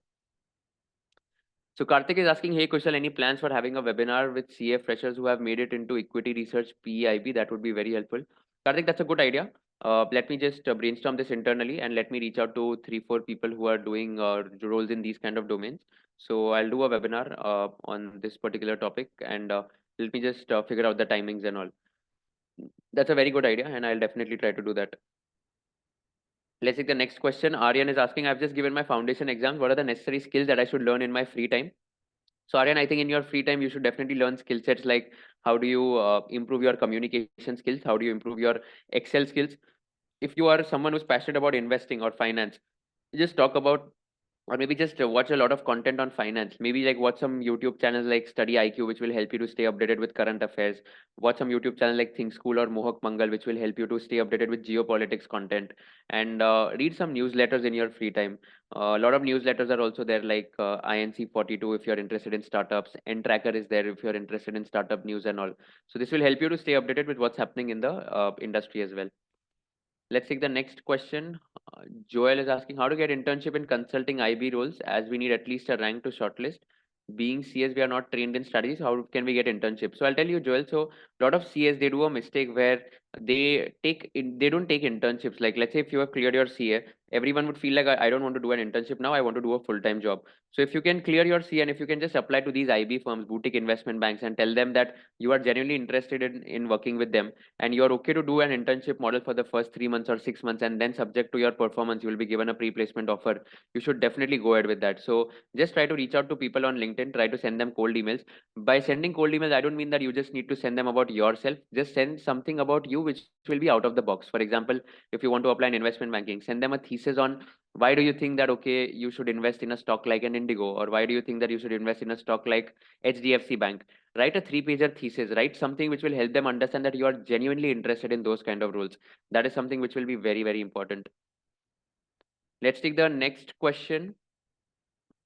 So Karthik is asking, hey Kushal, any plans for having a webinar with CA freshers who have made it into equity research PEIB? That would be very helpful. Karthik, that's a good idea. Let me just brainstorm this internally, and let me reach out to 3-4 people who are doing roles in these kind of domains. So I'll do a webinar on this particular topic, and let me just figure out the timings and all. That's a very good idea, and I'll definitely try to do that. Let's take the next question. Aryan is asking, I've just given my foundation exams. What are the necessary skills that I should learn in my free time? So Aryan, I think in your free time, you should definitely learn skill sets like how do you improve your communication skills? How do you improve your Excel skills? If you are someone who's passionate about investing or finance, just talk about, or maybe just watch a lot of content on finance. Maybe like watch some YouTube channels like Study IQ, which will help you to stay updated with current affairs. Watch some YouTube channel like Think School or Mohak Mangal, which will help you to stay updated with geopolitics content. And read some newsletters in your free time. A lot of newsletters are also there, like INC 42 if you're interested in startups. N Tracker is there if you're interested in startup news and all. So this will help you to stay updated with what's happening in the industry as well. Let's take the next question. Joel is asking how to get internship in consulting IB roles, as we need at least a rank to shortlist. Being CS, we are not trained in strategies. How can we get internship? So I'll tell you, Joel. So a lot of CS, they do a mistake where they don't take internships. Like let's say if you have cleared your CA, everyone would feel like I don't want to do an internship now. I want to do a full-time job. So if you can clear your CA, and if you can just apply to these IB firms, boutique investment banks, and tell them that you are genuinely interested in working with them, and you're okay to do an internship model for the first 3 months or 6 months, and then subject to your performance, you will be given a pre-placement offer. You should definitely go ahead with that. So just try to reach out to people on LinkedIn, try to send them cold emails. By sending cold emails, I don't mean that you just need to send them about yourself. Just send something about you which will be out of the box. For example, if you want to apply in investment banking, send them a thesis on why do you think that okay you should invest in a stock like an Indigo, or why do you think that you should invest in a stock like HDFC Bank. Write a 3-pager thesis, write something which will help them understand that you are genuinely interested in those kind of roles. That is something which will be very, very important. Let's take the next question.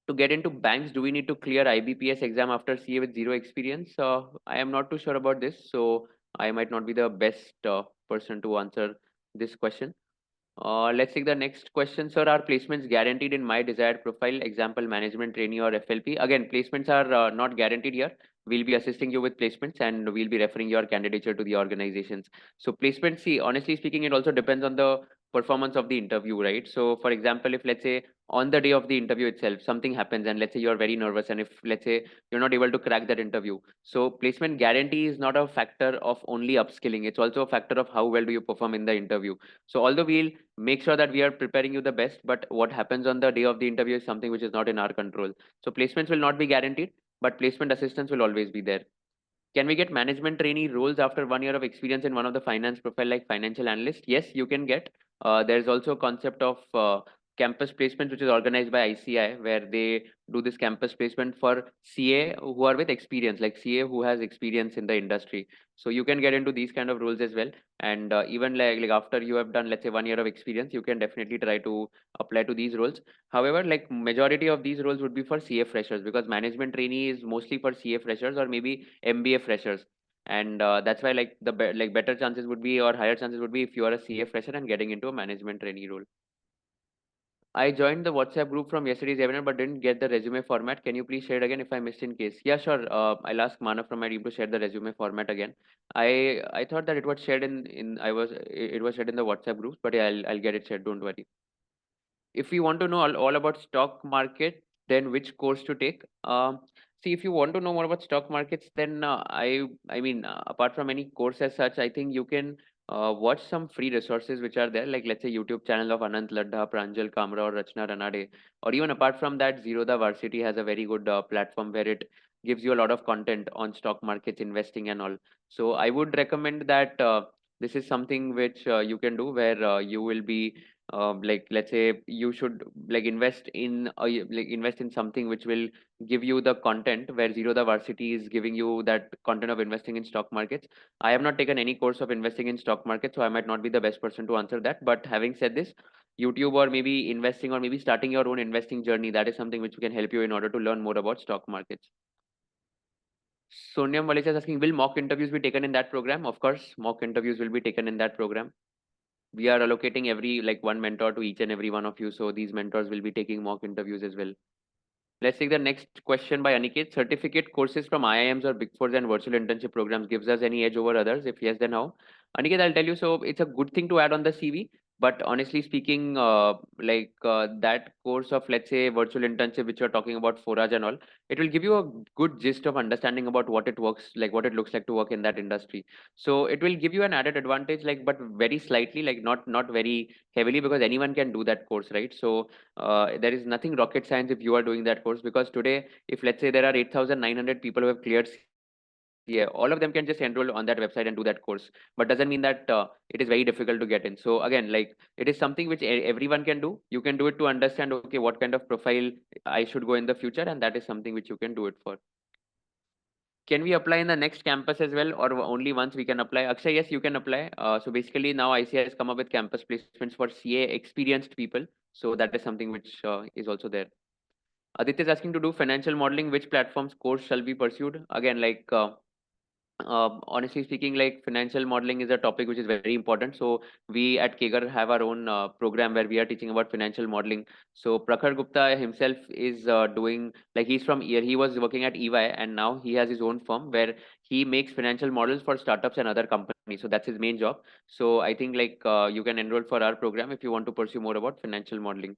To get into banks, do we need to clear IBPS exam after CA with zero experience? I am not too sure about this, so I might not be the best person to answer this question. Let's take the next question, sir. Are placements guaranteed in my desired profile, example, management trainee or FLP? Again, placements are not guaranteed here. We'll be assisting you with placements, and we'll be referring your candidature to the organizations. So placements, see, honestly speaking, it also depends on the performance of the interview, right? So for example, if let's say on the day of the interview itself, something happens, and let's say you're very nervous, and if let's say you're not able to crack that interview, so placement guarantee is not a factor of only upskilling. It's also a factor of how well do you perform in the interview. So although we'll make sure that we are preparing you the best, but what happens on the day of the interview is something which is not in our control. So placements will not be guaranteed, but placement assistance will always be there. Can we get management trainee roles after 1 year of experience in one of the finance profile like financial analyst? Yes, you can get. There's also a concept of campus placement, which is organized by ICI, where they do this campus placement for CA who are with experience, like CA who has experience in the industry. So you can get into these kind of roles as well. And even like after you have done, let's say 1 year of experience, you can definitely try to apply to these roles. However, like majority of these roles would be for CA freshers, because management trainee is mostly for CA freshers or maybe MBA freshers. And that's why like the better chances would be, or higher chances would be, if you are a CA fresher and getting into a management trainee role. I joined the WhatsApp group from yesterday's webinar but didn't get the resume format. Can you please share it again if I missed in case? Yeah, sure. I'll ask Manav from my team to share the resume format again. I thought that it was shared it was shared in the WhatsApp group, but yeah, I'll get it shared. Don't worry. If you want to know all about stock market, then which course to take? See, if you want to know more about stock markets, then I mean, apart from any course as such, I think you can watch some free resources which are there, like let's say YouTube channel of Anant Ladha, Pranjal Kamra, or Rachna Ranade, or even apart from that, Zero the Varsity has a very good platform where it gives you a lot of content on stock markets, investing, and all. So I would recommend that this is something which you can do, where you will be like let's say you should like invest in something which will give you the content, where Zero the Varsity is giving you that content of investing in stock markets. I have not taken any course of investing in stock markets, so I might not be the best person to answer that. But having said this, YouTube, or maybe investing, or maybe starting your own investing journey, that is something which can help you in order to learn more about stock markets. Sonia Malik is asking, will mock interviews be taken in that program? Of course, mock interviews will be taken in that program. We are allocating every like one mentor to each and every one of you, so these mentors will be taking mock interviews as well. Let's take the next question by Aniket. Certificate courses from IIMs or Big Fours and virtual internship programs gives us any edge over others? If yes, then how? Aniket, I'll tell you. So it's a good thing to add on the CV. But honestly speaking, that course of, let's say, virtual internship, which you're talking about, Forage and all, it will give you a good gist of understanding about what it works like, what it looks like to work in that industry. So it will give you an added advantage, like, but very slightly, like not very heavily, because anyone can do that course, right? So there is nothing rocket science if you are doing that course, because today, if let's say there are 8,900 people who have cleared CA, all of them can just enroll on that website and do that course, but doesn't mean that it is very difficult to get in. So again, like it is something which everyone can do. You can do it to understand, okay, what kind of profile I should go in the future, and that is something which you can do it for. Can we apply in the next campus as well, or only once we can apply? Akshay, yes, you can apply. So basically now ICI has come up with campus placements for CA experienced people. So that is something which is also there. Aditya is asking to do financial modeling. Which platforms course shall be pursued? Again, honestly speaking, like financial modeling is a topic which is very important. So we at KAGR have our own program where we are teaching about financial modeling. So Prakhar Gupta himself is doing, like, he's from here. He was working at EY, and now he has his own firm where he makes financial models for startups and other companies. So that's his main job. So I think you can enroll for our program if you want to pursue more about financial modeling.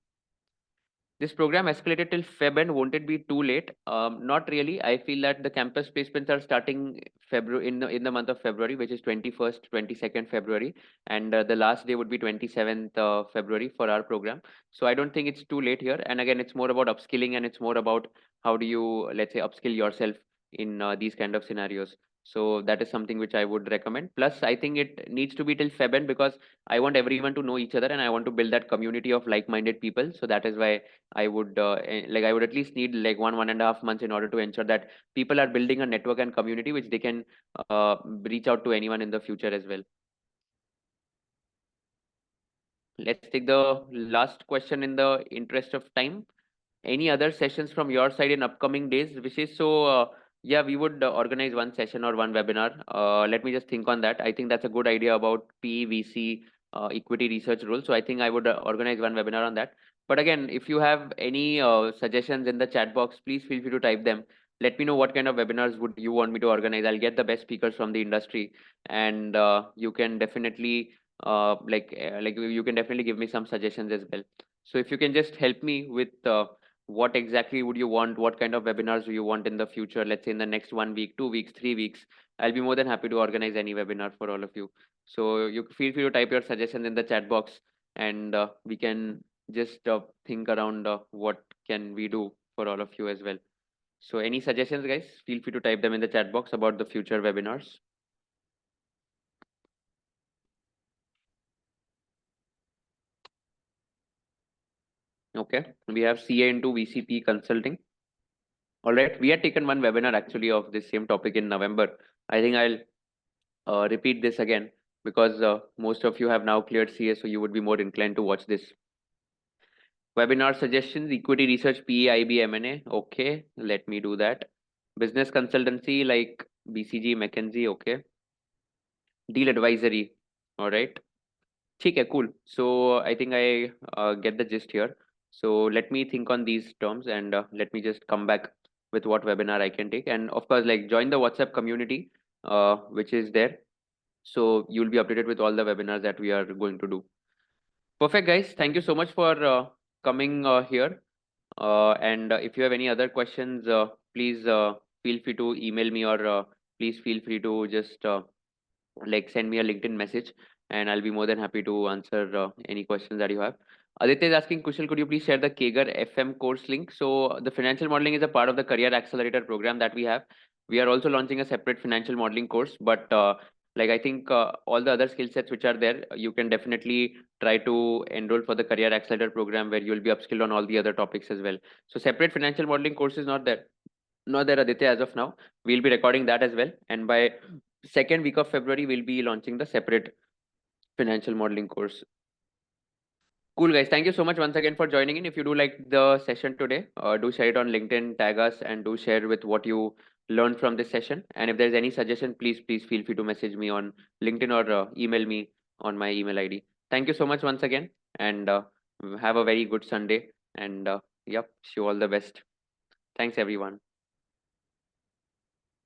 This program escalated till Feb, and won't it be too late? Not really. I feel that the campus placements are starting February, in the month of February, which is 21st, 22nd February, and the last day would be 27th February for our program. So I don't think it's too late here. And again, it's more about upskilling, and it's more about how do you, let's say, upskill yourself in these kind of scenarios. So that is something which I would recommend. Plus, I think it needs to be till Feb end, because I want everyone to know each other, and I want to build that community of like-minded people. So that is why I would I would at least need like 1.5 months in order to ensure that people are building a network and community which they can reach out to anyone in the future as well. Let's take the last question in the interest of time. Any other sessions from your side in upcoming days, Vishesh? So yeah, we would organize one session or one webinar. Let me just think on that. I think that's a good idea about PVC equity research role. So I think I would organize one webinar on that. But again, if you have any suggestions in the chat box, please feel free to type them. Let me know what kind of webinars would you want me to organize. I'll get the best speakers from the industry, and you can definitely you can definitely give me some suggestions as well. So if you can just help me with what exactly would you want, what kind of webinars do you want in the future, let's say in the next 1 week, 2 weeks, 3 weeks, I'll be more than happy to organize any webinar for all of you. So you feel free to type your suggestions in the chat box, and we can just think around what can we do for all of you as well. So any suggestions, guys, feel free to type them in the chat box about the future webinars. Okay, we have CA into VCP consulting. All right, we had taken one webinar actually of this same topic in November. I think I'll repeat this again, because most of you have now cleared CA, so you would be more inclined to watch this. Webinar suggestions: equity research, PE, IB, M&A. Okay, let me do that. Business consultancy, like BCG, McKinsey, okay. Deal advisory, all right. Okay, cool. So I think I get the gist here. So let me think on these terms and let me just come back with what webinar I can take. And of course, like join the WhatsApp community, which is there. So you'll be updated with all the webinars that we are going to do. Perfect, guys. Thank you so much for coming here. And if you have any other questions, please feel free to email me or please feel free to just like send me a LinkedIn message and I'll be more than happy to answer any questions that you have. Aditya is asking, Kushal, could you please share the KAGR FM course link? So the financial modeling is a part of the Career Accelerator program that we have. We are also launching a separate financial modeling course, but like I think all the other skill sets which are there, you can definitely try to enroll for the Career Accelerator program where you will be upskilled on all the other topics as well. So separate financial modeling course is not there, Aditya, as of now. We'll be recording that as well, and by second week of February, we'll be launching the separate financial modeling course. Cool, guys. Thank you so much once again for joining in. If you do like the session today, do share it on LinkedIn, tag us, and do share with what you learned from this session. And if there's any suggestion, please feel free to message me on LinkedIn or email me on my email ID. Thank you so much once again, and have a very good Sunday. And yep, wish you all the best. Thanks, everyone.